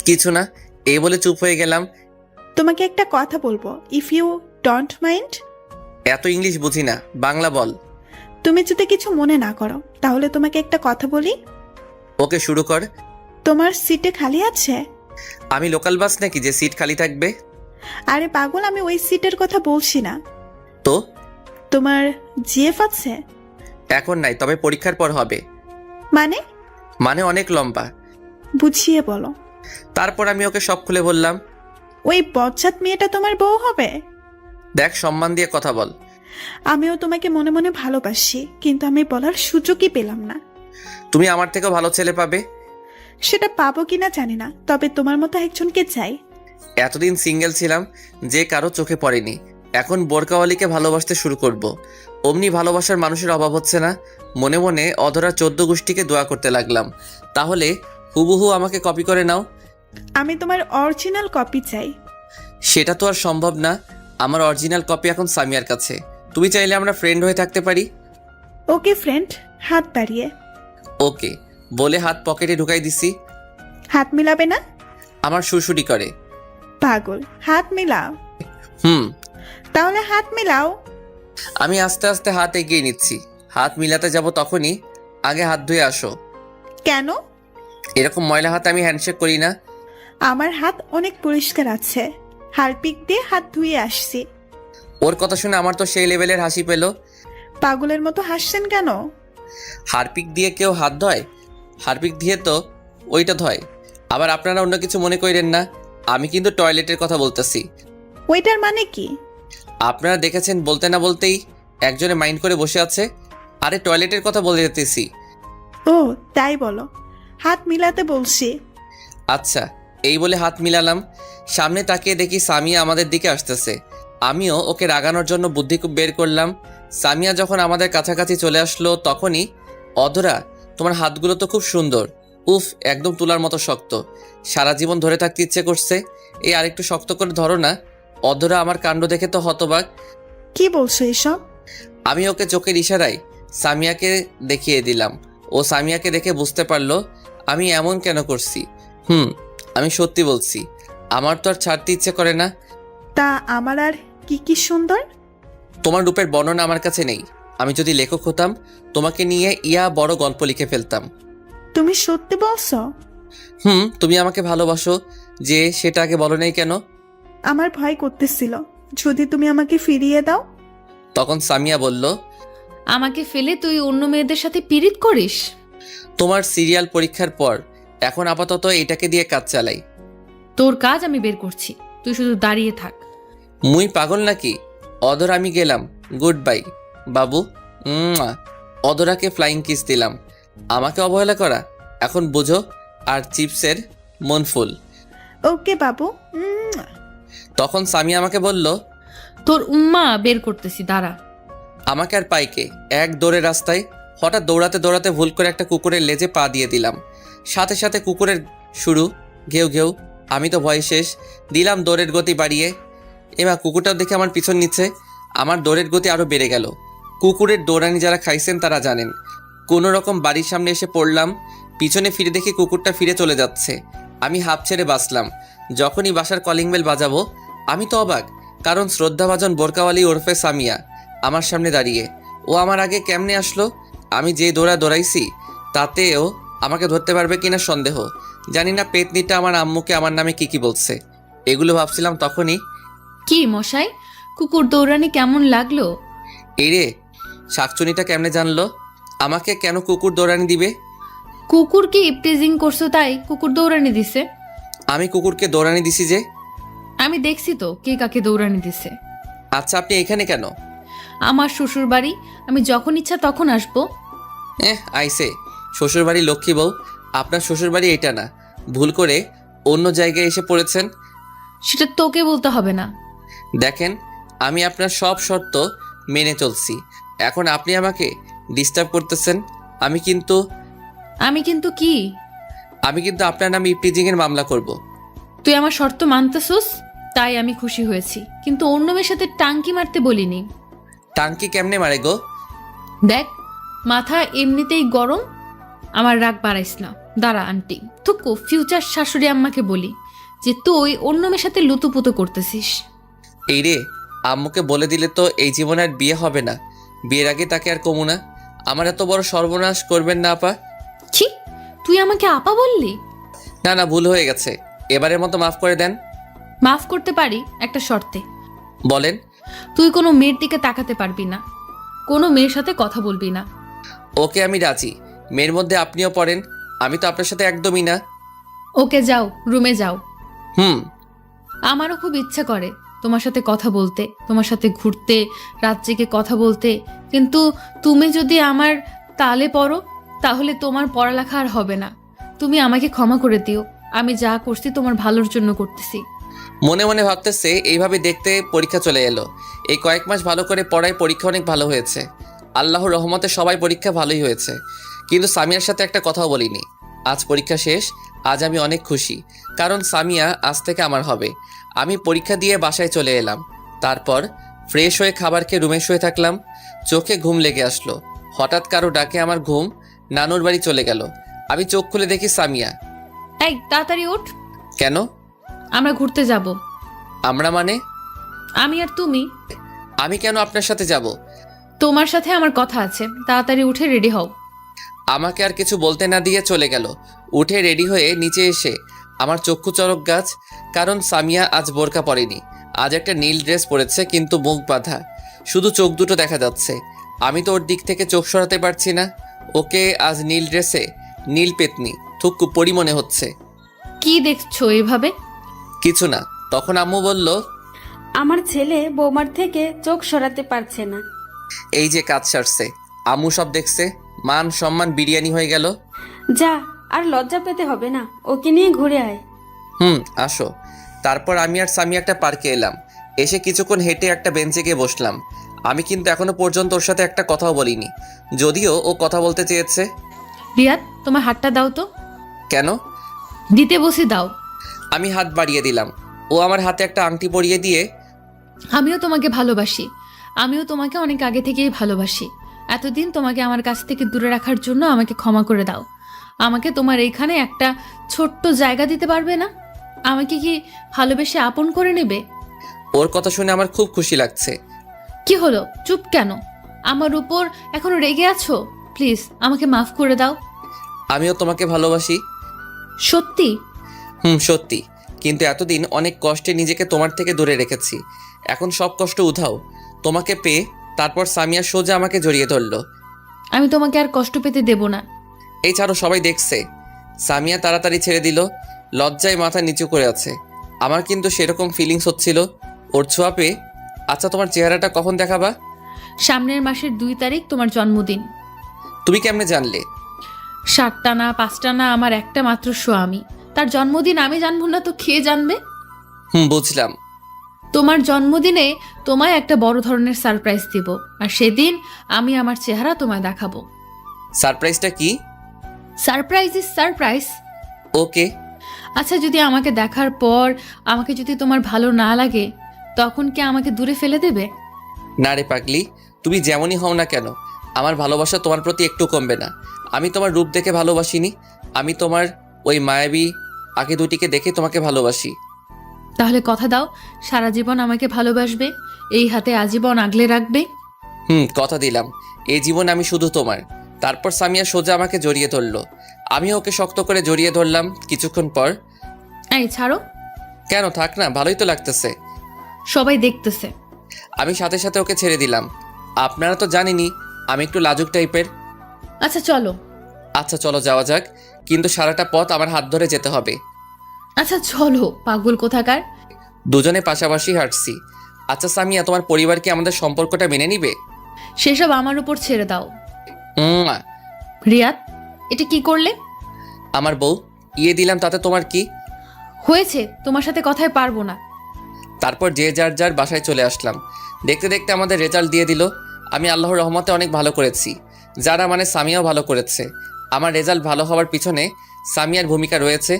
কিছু না, এই বলে চুপ হয়ে গেলাম। তোমাকে একটা কথা বলবো, ইফ ইউ ডোন্ট মাইন্ড। এত ইংলিশ বুঝি না, বাংলা বল। তুমি যদি কিছু মনে না করো তাহলে তোমাকে একটা কথা বলি। ওকে, শুরু কর। তোমার সিটে খালি আছে? আমি লোকাল বাস নাকি যে সিট খালি থাকবে? আরে পাগল, আমি ওই সিটের কথা বলছি না। তো তোমার জিএফ আছে? এখন নাই, তবে পরীক্ষার পর হবে। মানে অনেক লম্বা। বুঝিয়ে বলো। তারপর আমি ওকে সব খুলে বললাম। ওই বজ্জাত মেয়েটা তোমার বউ হবে? দেখ, সম্মান দিয়ে কথা বল। আমিও তোমাকে মনে মনে ভালোবাসি, কিন্তু আমি বলার সুযোগই পেলাম না। তুমি আমার থেকেও ভালো ছেলে পাবে। সেটা পাবো কিনা জানি না, তবে তোমার মতো একজনকে চাই। এতদিন সিঙ্গেল ছিলাম, যে কারো চোখে পড়েনি। এখন বোরকাওয়ালিকে ভালোবাসতে শুরু করব। অমনি ভালোবাসার মানুষের অভাব হচ্ছে না। মনে মনে অধরা 14 গোষ্ঠীকে দোয়া করতে লাগলাম, তাহলে হুবহু আমাকে কপি করে নাও। আমি তোমার অরিজিনাল কপি চাই। সেটা তো আর সম্ভব না। আমার অরিজিনাল কপি এখন সামিয়ার কাছে। তুমি চাইলে আমরা ফ্রেন্ড হয়ে থাকতে পারি। ওকে ফ্রেন্ড, হাত বাড়িয়ে। ওকে বলে হাত পকেটে ঢুকাই দিছি। হাত মিলাবে না? আমার সুরসুরি করে। পাগল, হাত মিলাও। তাহলে হাত মিলাও। আমি আস্তে আস্তে হাত এগিয়ে নিচ্ছি। হাত মিলাতে যাব তখনই আগে হাত ধুয়ে আসো। কেন? এরকম ময়লা হাতে আমি হ্যান্ডশেক করি না। আমার হাত অনেক পরিষ্কার আছে, হারপিক দিয়ে হাত ধুয়ে আসছি। ওর কথা শুনে আমার তো সেই লেভেলের হাসি পেল। পাগলের মতো হাসছেন কেন? হারপিক দিয়ে কেউ হাত ধয়? হারপিক দিয়ে তো ওইটা ধয়। আবার আপনারা অন্য কিছু মনে করেন না, আমি কিন্তু টয়লেটের কথা বলতেছি। ওইটার মানে কি? আপনারা দেখেছেন বলতে না বলতেই একজনে মাইন্ড করে বসে আছে। আরে টয়লেটের কথা বলে যেতেছি। ও তাই বলো, হাত মিলাতে বলছি। আচ্ছা, এই বলে হাত মিলালাম। সামনে তাকিয়ে দেখি সামিয়া আমাদের দিকে আসতেছে। আমিও ওকে রাগানোর জন্য বুদ্ধি বের করলাম। সামিয়া যখন আমাদের কাছাকাছি চলে আসলো তখনই, অধরা তোমার হাতগুলো তো খুব সুন্দর। উফ, একদম তুলার মতো শক্ত। সারা জীবন ধরে থাকতে ইচ্ছে করছে। এই আরেকটু শক্ত করে ধরো না। অধরা আমার কাণ্ড দেখে তো হতবাক। কি বলছো এসব? আমি ওকে চোখের ইশারায় সামিয়াকে দেখিয়ে দিলাম। ও সামিয়াকে দেখে বুঝতে পারলো আমি এমন কেন করছি। আমি সত্যি বলছি, আমার তো আর ছাড়তে ইচ্ছে করে না। তা আমার আর কি কি সুন্দর? তোমার রূপের বর্ণনা আমার কাছে নেই। আমি যদি লেখক হতাম তোমাকে নিয়ে বড় গল্প লিখে ফেলতাম। তুমি সত্যি বলছো? তুমি আমাকে ভালোবাসো যে, সেটা আগে বলো নাই কেন? আমার ভয় করতেছিল যদি তুমি আমাকে ফিরিয়ে দাও। তখন সামিয়া বলল, আমাকে ফেলে তুই অন্য মেয়েদের সাথে পিরিত করিস? তোমার সিরিয়াল পরীক্ষার পর এখন আপাতত এটাকে দিয়ে কাজ চালাই। তোর কাজ আমি বের করছি, তুই শুধু দাঁড়িয়ে থাক। মুই পাগল নাকি? অদর আমি গেলাম, গুড বাই বাবু। মুয়া। অদরাকে ফ্লাইং কিস দিলাম। আমাকে অবহেলা করা এখন বোঝো, আর চিপসের মন ফুল। ওকে বাবু। তখন সামিয়া আমাকে বলল, তোর উম্মা বের করতেছি, দাঁড়া। আমাকে আর পাইকে এক দৌড়ে রাস্তায় হঠাৎ দৌড়াতে দৌড়াতে ভুল করে একটা কুকুরের লেজে পা দিয়ে দিলাম। সাথে সাথে কুকুরের শুরু ঘেউ ঘেউ। আমি তো ভয়ে শেষ, দিলাম দৌড়ের গতি বাড়িয়ে। এবার কুকুরটাও দেখে আমার পিছন নিচ্ছে। আমার দৌড়ের গতি আরও বেড়ে গেল। কুকুরের দৌড়ানি যারা খাইছেন তারা জানেন। কোনো রকম বাড়ির সামনে এসে পড়লাম। পিছনে ফিরে দেখি কুকুরটা ফিরে চলে যাচ্ছে। আমি হাঁপ ছেড়ে বাঁচলাম। যখনই বাসার কলিং বেল বাজাবো আমি তো অবাক, কারণ শ্রদ্ধাভাজন বোরকাওয়ালি ওরফে সামিয়া আমার সামনে দাঁড়িয়ে। ও আমার আগে কেমনে আসলো? আমি যে দৌড়াইছি তাতেও আমাকে ধরতে পারবে কিনা সন্দেহ। জানি না পেতনিটা আমার আম্মুকে আমার নামে কি বলছে। এগুলো ভাবছিলাম তখনই। কি মশাই, কুকুর দৌড়ানি কেমন লাগলো? এই রে, শাকচুনিটা কেমনে জানলো আমাকে কেন কুকুর দৌড়ানি দিবে? কুকুরকে ইপটিজিং করছো তাই কুকুর দৌড়ানি দিছে। আমি কুকুরকে দৌড়ানি দিছি যে? আমি দেখছি তো কে কাকে দৌড়ানি দিছে। আচ্ছা, আপনি এখানে কেন? আমার শ্বশুর বাড়ি, আমি যখন ইচ্ছা তখন আসবো। আইসে শ্বশুরবাড়ি লক্ষ্মী বউ। আপনার শ্বশুরবাড়ি এটা না, ভুল করে অন্য জায়গায় এসে পড়েছেন। সেটা তোকে বলতে হবে না। দেখেন, আমি আপনার সব শর্ত মেনে চলছি, এখন আপনি আমাকে ডিস্টার্ব করতেছেন। আমি কিন্তু কি? আমি কিন্তু আপনার নামে ইপটিজিংয়ের মামলা করব। তুই আমার শর্ত মানতেছস তাই আমি খুশি হয়েছি, কিন্তু অন্য মেয়ের সাথে টাঙ্কি মারতে বলিনি। টাঙ্কি কেমনে মারে গো? দেখ, মাথা এমনিতেই গরম, আমার রাগ বাড়াইস না। দাঁড়া আন্টি, থুকু ফিউচার শাশুড়ি আম্মাকে বলি যে তুই অন্য মেয়ের সাথে লুতুপুতু করতেছিস। এই রে, আম্মুকে বলে দিলে তো এই জীবনে আর বিয়ে হবে না। বিয়ের আগে তাকে আর কমু না। আমার এত বড় সর্বনাশ করবেন না আপা। ছি, তুই আমাকে আপা বললি? না না, ভুল হয়ে গেছে, এবারের মতো মাফ করে দেন। মাফ করতে পারি একটা শর্তে। বলেন। তুই কোনো মেয়ের দিকে তাকাতে পারবি না, কোনো মেয়ের সাথে কথা বলবি না। ওকে, আমি রাজি। মেয়ের মধ্যে আপনিও পড়েন, আমি তো আপনার সাথে একদমই না। ওকে, যাও, রুমে যাও। হুম। আমারও খুব ইচ্ছা করে তোমার সাথে কথা বলতে, তোমার সাথে ঘুরতে, রাত জেগে কথা বলতে, কিন্তু তুমি যদি আমার তালে পড়ো তাহলে তোমার পড়ালেখা আর হবে না। তুমি আমাকে ক্ষমা করে দিও, আমি যা করছি তোমার ভালোর জন্য করতেছি। মনে মনে ভাবতেছে এইভাবে দেখতে পরীক্ষা চলে এলো। এই কয়েক মাস ভালো করে পড়ায় পরীক্ষা অনেক ভালো হয়েছে। আল্লাহর রহমতে সবাই পরীক্ষা ভালোই হয়েছে, কিন্তু সামিয়ার সাথে একটা কথাও বলিনি। আজ পরীক্ষা শেষ, আজ আমি অনেক খুশি, কারণ সামিয়া আজ থেকে আমার হবে। আমি পরীক্ষা দিয়ে বাসায় চলে এলাম। তারপর ফ্রেশ হয়ে খাবার খেয়ে রুমে শুয়ে থাকলাম। চোখে ঘুম লেগে আসলো। হঠাৎ কারো ডাকে আমার ঘুম নানুর বাড়ি চলে গেল। আমি চোখ খুলে দেখি সামিয়া। এই তাড়াতাড়ি উঠ, কেন? আমরা ঘুরতে যাব। আমরা মানে? আমি আর তুমি। আমি কেন আপনার সাথে যাব? তোমার সাথে আমার কথা আছে, তাড়াতাড়ি উঠে রেডি হও। আমাকে আর কিছু বলতে না দিয়ে চলে গেল। উঠে রেডি হয়ে নিচে এসে আমার চক্ষু চড়ক গাছ, কারণ সামিয়া আজ বোরকা পরেনি। আজ একটা নীল ড্রেস পরেছে, কিন্তু মুখ বাঁধা, শুধু চোখ দুটো দেখা যাচ্ছে। আমি তো ওর দিক থেকে চোখ সরাতে পারছি না। ওকে আজ নীল ড্রেসে নীল পেতনি থুকু পরি মনে হচ্ছে। কি দেখছো এভাবে? কিছু না। তখন আম্মু বলল, আমার ছেলে বৌমার থেকে চোখ সরাতে পারছে না। এই যে কাজ সারছে, আম্মু সব দেখছে, মান সম্মান বিরিয়ানি হয়ে গেল। যা, আর লজ্জা পেতে হবে না, ওকে নিয়ে ঘুরে আয়। আসো। তারপর আমি আর সামি একটা পার্কে এলাম। এসে কিছুক্ষণ হেঁটে একটা বেঞ্চে গিয়ে বসলাম। আমি কিন্তু এখনো পর্যন্ত ওর সাথে একটা কথাও বলিনি, যদিও ও কথা বলতে চেয়েছে। রিয়াদ, তোমার হাতটা দাও তো। কেন? দিতে বসে দাও। আমি হাত বাড়িয়ে দিলাম। ও আমার হাতে একটা আংটি পরিয়ে দিয়ে, আমিও তোমাকে ভালোবাসি, আমিও তোমাকে অনেক আগে থেকেই ভালোবাসি। এতদিন তোমাকে আমার কাছ থেকে দূরে রাখার জন্য আমাকে ক্ষমা করে দাও। আমাকে তোমার এইখানে একটা ছোট্ট জায়গা দিতে পারবে না? আমাকে কি ভালোবেসে আপন করে নেবে? ওর কথা শুনে আমার খুব খুশি লাগছে। কি হলো, চুপ কেন? আমার উপর এখনো রেগে আছো? প্লিজ আমাকে মাফ করে দাও। আমিও তোমাকে ভালোবাসি। সত্যি? সত্যি। কিন্তু এতদিন অনেক কষ্টে নিজেকে তোমার থেকে দূরে রেখেছি। এখন সব কষ্ট উধাও তোমাকে পেয়ে। তারপর সামিয়া সোজা আমাকে জড়িয়ে ধরলো। আমি তোমাকে আর কষ্ট পেতে দেব না। এই ছাড়ো, সবাই দেখছে। সামিয়া তাড়াতাড়ি ছেড়ে দিল, লজ্জায় মাথা নিচু করে আছে। আমার কিন্তু সেরকম ফিলিংস হচ্ছিল। ওর ছোঁয়া পেয়ে আচ্ছা, তোমার চেহারাটা কখন দেখাবা? সামনের মাসের 2 তারিখ তোমার জন্মদিন। তুমি কেমনে জানলে? 7টা না 5টা না, আমার একটা মাত্র স্বামী, তার জন্মদিন আমি জানবো না তো কে জানবে? বুঝলাম। তোমার জন্মদিনে তোমায় একটা বড় ধরনের সারপ্রাইজ দিব, আর সেদিন আমি আমার চেহারা তোমায় দেখাবো। সারপ্রাইজটা কি? Surprise is surprise. ওকে। আচ্ছা, যদি আমাকে দেখার পর আমাকে যদি তোমার ভালো না লাগে, তখন কি আমাকে দূরে ফেলে দেবে? না রে পাগলি, তুমি যেমনই হও না কেন, আমার ভালোবাসা তোমার প্রতি একটু কমবে না। আমি তোমার রূপ দেখে ভালোবাসিনি, আমি তোমার ওই মায়াবী আঁখি দুটিকে দেখে তোমাকে ভালোবাসি। তাহলে কথা দাও, সারা জীবন আমাকে ভালোবাসবে, এই হাতে আজীবন আগলে রাখবে। কথা দিলাম, এই জীবন আমি শুধু তোমার। তারপর সামিয়া সোজা আমাকে জড়িয়ে ধরলো, আমি ওকে শক্ত করে জড়িয়ে ধরলাম। কিছুক্ষণ পর, এই ছাড়ো। কেন, থাক না, ভালোই তো লাগতেছে। সবাই দেখতেছে। আমি সাথে সাথে ওকে ছেড়ে দিলাম। আপনারা তো জানেনই আমি একটু লাজুক টাইপের। আচ্ছা চলো। আচ্ছা চলো যাওয়া যাক, কিন্তু সারাটা পথ আমার হাত ধরে যেতে হবে। আচ্ছা চলো, পাগল কোথাকার। দুজনে পাশাপাশি হাঁটছি। আচ্ছা সামিয়া, তোমার পরিবার কি আমাদের সম্পর্কটা মেনে নিবে? সেসব আমার উপর ছেড়ে দাও। উম্মা। রিয়াদ, এটা কি করলে? আমার বউ, ইয়ে দিলাম, তাতে তোমার কি হয়েছে? তোমার সাথে কথায় পারবো না। তারপর যে যার যার বাসায় চলে আসলাম। দেখতে দেখতে আমাদের রেজাল্ট দিয়ে দিল। আমি আল্লাহর রহমতে অনেক ভালো করেছি, যারা মানে সামিয়াও ভালো করেছে। আমার রেজাল্ট ভালো হওয়ার পিছনে সামিয়ার ভূমিকা রয়েছে।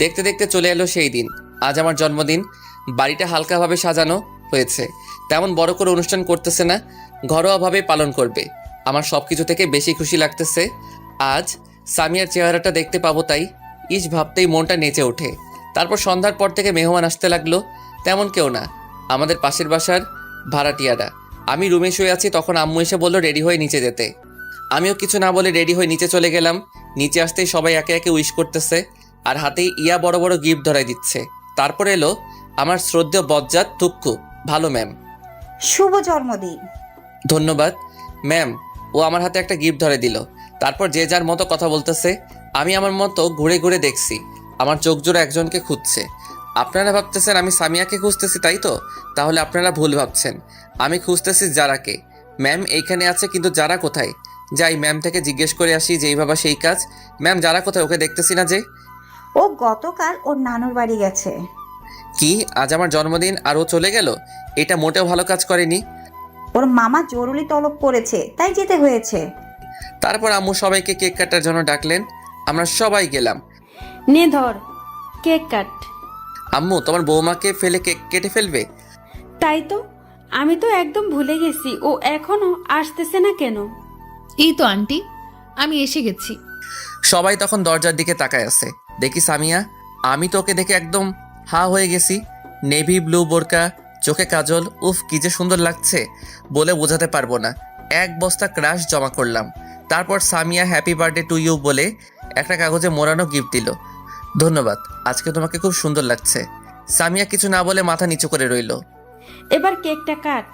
দেখতে দেখতে চলে এলো সেই দিন। আজ আমার জন্মদিন। বাড়িটা হালকাভাবে সাজানো হয়েছে, তেমন বড় করে অনুষ্ঠান করতেছে না, ঘরোয়াভাবে পালন করবে। আমার সব কিছু থেকে বেশি খুশি লাগতেছে আজ সামিয়ার চেহারাটা দেখতে পাবো, তাই ইস ভাবতেই মনটা নেচে ওঠে। তারপর সন্ধ্যার পর থেকে মেহমান আসতে লাগলো। তেমন কেউ না, আমাদের পাশের বাসার ভাড়াটিয়ারা। আমি রুমে শুয়ে আছি, তখন আম্মু এসে বললো রেডি হয়ে নিচে যেতে। আমিও কিছু না বলে রেডি হয়ে নিচে চলে গেলাম। নিচে আসতেই সবাই একে একে উইশ করতেছে, আর হাতেই ইয়া বড় বড় গিফট ধরাই দিচ্ছে। তারপর এলো আমার শ্রদ্ধেয় বজ্জাত তুক্কু। ভালো ম্যাম। শুভ জন্মদিন। ধন্যবাদ ম্যাম। ও আমার হাতে একটা গিফট ধরে দিল। তারপর যে যার মতো কথা বলতেছে। আমি আমার মতো ঘুরে ঘুরে দেখছি, আমার চোখ জোড়া একজনকে খুঁজছে। আপনারা ভাবতেছেন আমি সামিয়াকে খুঁজতেছি, তাই তো? তাহলে আপনারা ভুল ভাবছেন, আমি খুঁজতেছি যারাকে। ম্যাম এইখানে আছে, কিন্তু যারা কোথায়? যাই ম্যাম থেকে জিজ্ঞেস করে আসি, যেই ভাবা সেই কাজ। ম্যাম যারা কোথায়? ওকে দেখতেছি না যে। ও গতকাল ওর নানুর বাড়ি গেছে। কি, আজ আমার জন্মদিন আর ও চলে গেল? এটা মোটেও ভালো কাজ করেনি। ওর মামা জরুরি তলব করেছে, তাই যেতে হয়েছে। তারপর আম্মু সবাইকে কেক কাটার জন্য ডাকলেন। আমরা সবাই গেলাম। নে ধর কেক কাট। আম্মু, তোমার বৌমাকে ফেলে কেক কেটে ফেলবে? তাই তো, আমি তো একদম ভুলে গেছি, ও এখনো আসতেছে না কেন? এই তো আন্টি, আমি এসে গেছি। সবাই তখন দরজার দিকে তাকায় আছে। দেখি সামিয়া। আমি তো ওকে দেখে একদম হা হয়ে গেছি। নেভি ব্লু বোরকা, চোখে কাজল, উফ কি যে সুন্দর লাগছে, বলে বোঝাতে পারবো না। এক বস্তা ক্রাশ জমা করলাম। তারপর Samia happy birthday to you বলে একটা কাগজে মোড়ানো গিফট দিল। ধন্যবাদ, আজকে তোমাকে খুব সুন্দর লাগছে। সামিয়া কিছু না বলে মাথা নিচু করে রইল। এবার কেকটা কাট।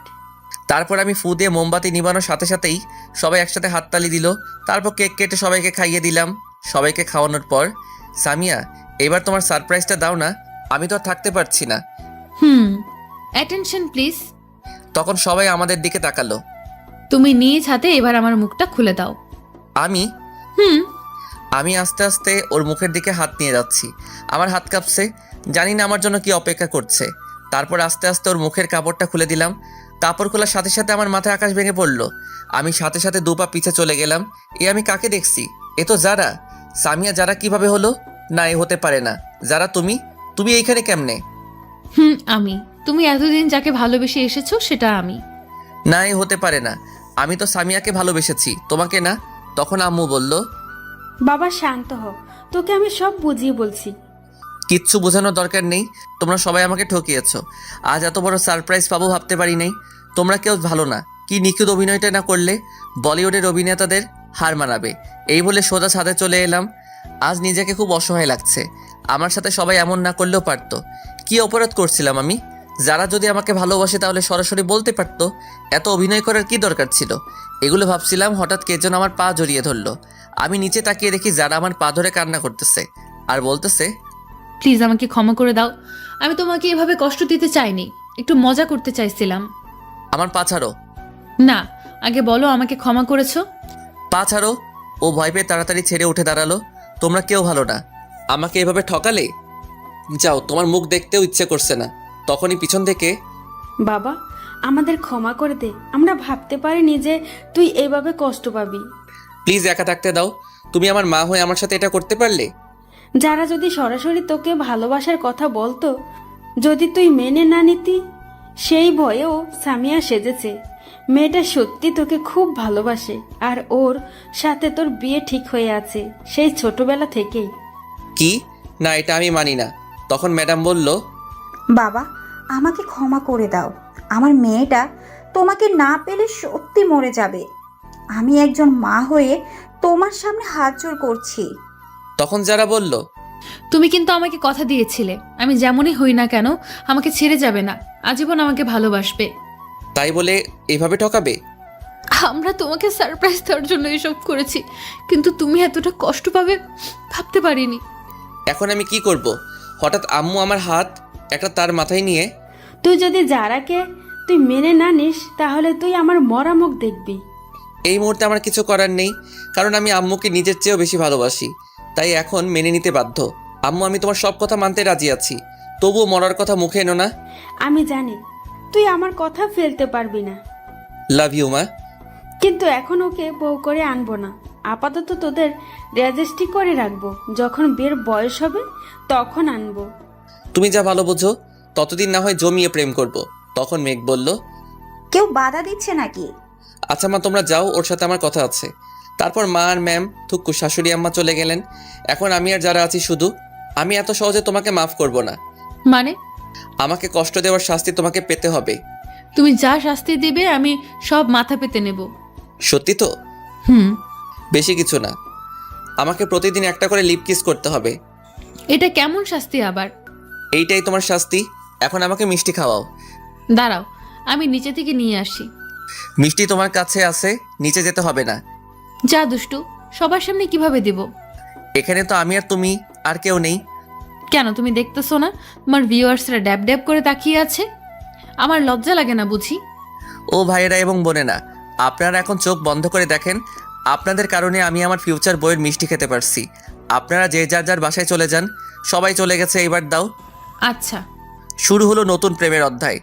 তারপর আমি ফু দিয়ে মোমবাতি নিবানোর সাথে সাথেই সবাই একসাথে হাততালি দিল। তারপর কেক কেটে সবাইকে খাইয়ে দিলাম। সবাইকে খাওয়ানোর পর, সামিয়া এবার তোমার সারপ্রাইজটা দাও না, আমি তো আর থাকতে পারছি না। Attention please. তখন সবাই আমাদের দিকে তাকালো। তুমি নিজ হাতে এবার আমার মুখটা খুলে দাও। আমি হুম। আমি আস্তে আস্তে ওর মুখের দিকে হাত নিয়ে যাচ্ছি। আমার হাত কাঁপছে, জানি না আমার জন্য কি অপেক্ষা করছে। তারপর আস্তে আস্তে ওর মুখের কাপড়টা খুলে দিলাম। কাপড় খোলার সাথে সাথে আমার মাথায় আকাশ ভেঙে পড়লো। আমি সাথে সাথে দুপা পিছে চলে গেলাম। আমি কাকে দেখছি? এ তো যারা। সামিয়া, যারা কিভাবে হলো? না, এ হতে পারে না। যারা, তুমি এইখানে কেমনে? আমি। তুমি এতদিন যাকে ভালোবেসে এসেছো সেটা আমি। না, এ হতে পারে না। আমি তো সামিয়াকে ভালোবেসেছি, তোমাকে না। তখন আম্মু বলল, বাবা শান্ত হ, তোকে আমি সব বুঝিয়ে বলছি। কিচ্ছু বোঝানোর দরকার নেই, তোমরা সবাই আমাকে ঠকিয়েছো। আজ এত বড় সারপ্রাইজ পাবো ভাবতে পারি নাই। তোমরা কেউ ভালো না। কি নিখুঁত অভিনয়টা না করলে বলিউডের অভিনেতাদের হার মানাবে। এই বলে সোজা ছাদে চলে এলাম। আজ নিজেকে খুব অসহায় লাগছে। আমার সাথে সবাই এমন না করলেও পারতো। কি অপরাধ করছিলাম আমি? যারা যদি আমাকে ভালোবাসে তাহলে সরাসরি বলতে পারতো। এত অভিনয় করার কি দরকার ছিল? এগুলো ভাবছিলাম, হঠাৎ কে যেন আমার পা জড়িয়ে ধরলো। আমি নিচে তাকিয়ে দেখি যারা আমার পা ধরে কান্না করতেছে আর বলতেছে, প্লিজ আমাকে ক্ষমা করে দাও। আমি তোমাকে এভাবে কষ্ট দিতে চাইনি, একটু মজা করতে চাইছিলাম। আমার পা ছাড়ো। না, আগে বলো আমাকে ক্ষমা করেছো। পা ছাড়ো। ও ভয় পেয়ে তাড়াতাড়ি ছেড়ে উঠে দাঁড়ালো। তোমরা কেউ ভালো না, আমাকে এভাবে ঠকালে। যাও, তোমার মুখ দেখতেও ইচ্ছে করছে না। তখনই পিছন থেকে, বাবা আমাদের ক্ষমা করে দে, আমরা ভাবতে পারিনি যে তুই এইভাবে কষ্ট পাবি। প্লিজ একা থাকতে দাও। তুমি আমার মা হয়ে আমার সাথে এটা করতে পারলে? যারা যদি সরাসরি তোকে ভালোবাসার কথা বলতো, যদি তুই মেনে না নিতি, সেই ভয়েও সামিয়া সেজেছে। মেয়েটা সত্যি তোকে খুব ভালোবাসে, আর ওর সাথে তোর বিয়ে ঠিক হয়ে আছে সেই ছোটবেলা থেকেই। কি? না, এটা আমি মানি না। তখন ম্যাডাম বলল, বাবা আমাকে ক্ষমা করে দাও, আমার মেয়েটা তোমাকে না পেলে সত্যি মরে যাবে। আমি একজন মা হয়ে তোমার সামনে হাত জোড় করছি। তখন যারা বলল, তুমি কিন্তু আমাকে কথা দিয়েছিলে আমি যেমনই হই না কেন আমাকে ছেড়ে যাবে না, আজীবন আমাকে ভালোবাসবে। তাই বলে এভাবে ঠকাবে? আমরা তোমাকে সারপ্রাইজ দেওয়ার জন্য এসব করেছি, কিন্তু তুমি এতটা কষ্ট পাবে ভাবতে পারিনি। এখন আমি কি করব? হঠাৎ আম্মু আমার হাত একটা তার মাথায় নিয়ে, তুই যদি যারাকে তুই মেনে না নিস, তাহলে তুই আমার মরা মুখ দেখবি। এই মুহূর্তে আমার কিছু করার নেই, কারণ আমি আম্মুকে নিজের চেয়েও বেশি ভালোবাসি। তাই এখন মেনে নিতে বাধ্য। আম্মু, আমি তোমার সব কথা মানতে রাজি আছি, তবুও মরার কথা মুখে এনো না। আমি জানি তুই আমার কথা ফেলতে পারবি না, লাভ ইউ মা। কিন্তু এখন ওকে বউ করে আনবো না। আপাতত তোদের রেজিস্ট্রি করে রাখবো, যখন বিয়ের বয়স হবে তখন আনবো। তুমি যা ভালো বোঝো, ততদিন না হয় জমিয়ে প্রেম করব। তখন মেঘ বলল, কেউ বাধা দিচ্ছে নাকি? আচ্ছা মা, তোমরা যাও, ওর সাথে আমার কথা আছে। তারপর মা আর ম্যাম, থুক্কু শাশুড়ি আম্মা চলে গেলেন। এখন আমি আর যারা আছি শুধু। আমি এত সহজে তোমাকে মাফ করব না। মানে? আমাকে কষ্ট দেওয়ার শাস্তি তোমাকে পেতে হবে। তুমি যা শাস্তি দিবে আমি সব মাথা পেতে নেব। সত্যি তো? হুম। বেশি কিছু না, আমাকে প্রতিদিন একটা করে লিপ কিস করতে হবে। এটা কেমন শাস্তি আবার? এইটাই তোমার শাস্তি। এখন আমাকে মিষ্টি খাওয়াও। দাঁড়াও, আমি নিচে থেকে নিয়ে আসি। মিষ্টি তোমার কাছে আছে, নিচে যেতে হবে না। যা দুষ্টু, সবার সামনে কিভাবে দেব? এখানে তো আমি আর তুমি, আর কেউ নেই। কেন তুমি দেখতেছো না তোমার ভিউয়ার্সরা ড্যাব ড্যাব করে তাকিয়ে আছে? আমার লজ্জা লাগে না বুঝি? ও ভাইয়েরা এবং বোনেরা, আপনারা এখন চোখ বন্ধ করে দেখেন। আপনাদের কারণে আমি আমার ফিউচার বইয়ের মিষ্টি খেতে পারছি। আপনারা যে যার যার বাসায় চলে যান। সবাই চলে গেছে, এবার দাও। আচ্ছা। শুরু হলো নতুন প্রেমের অধ্যায়।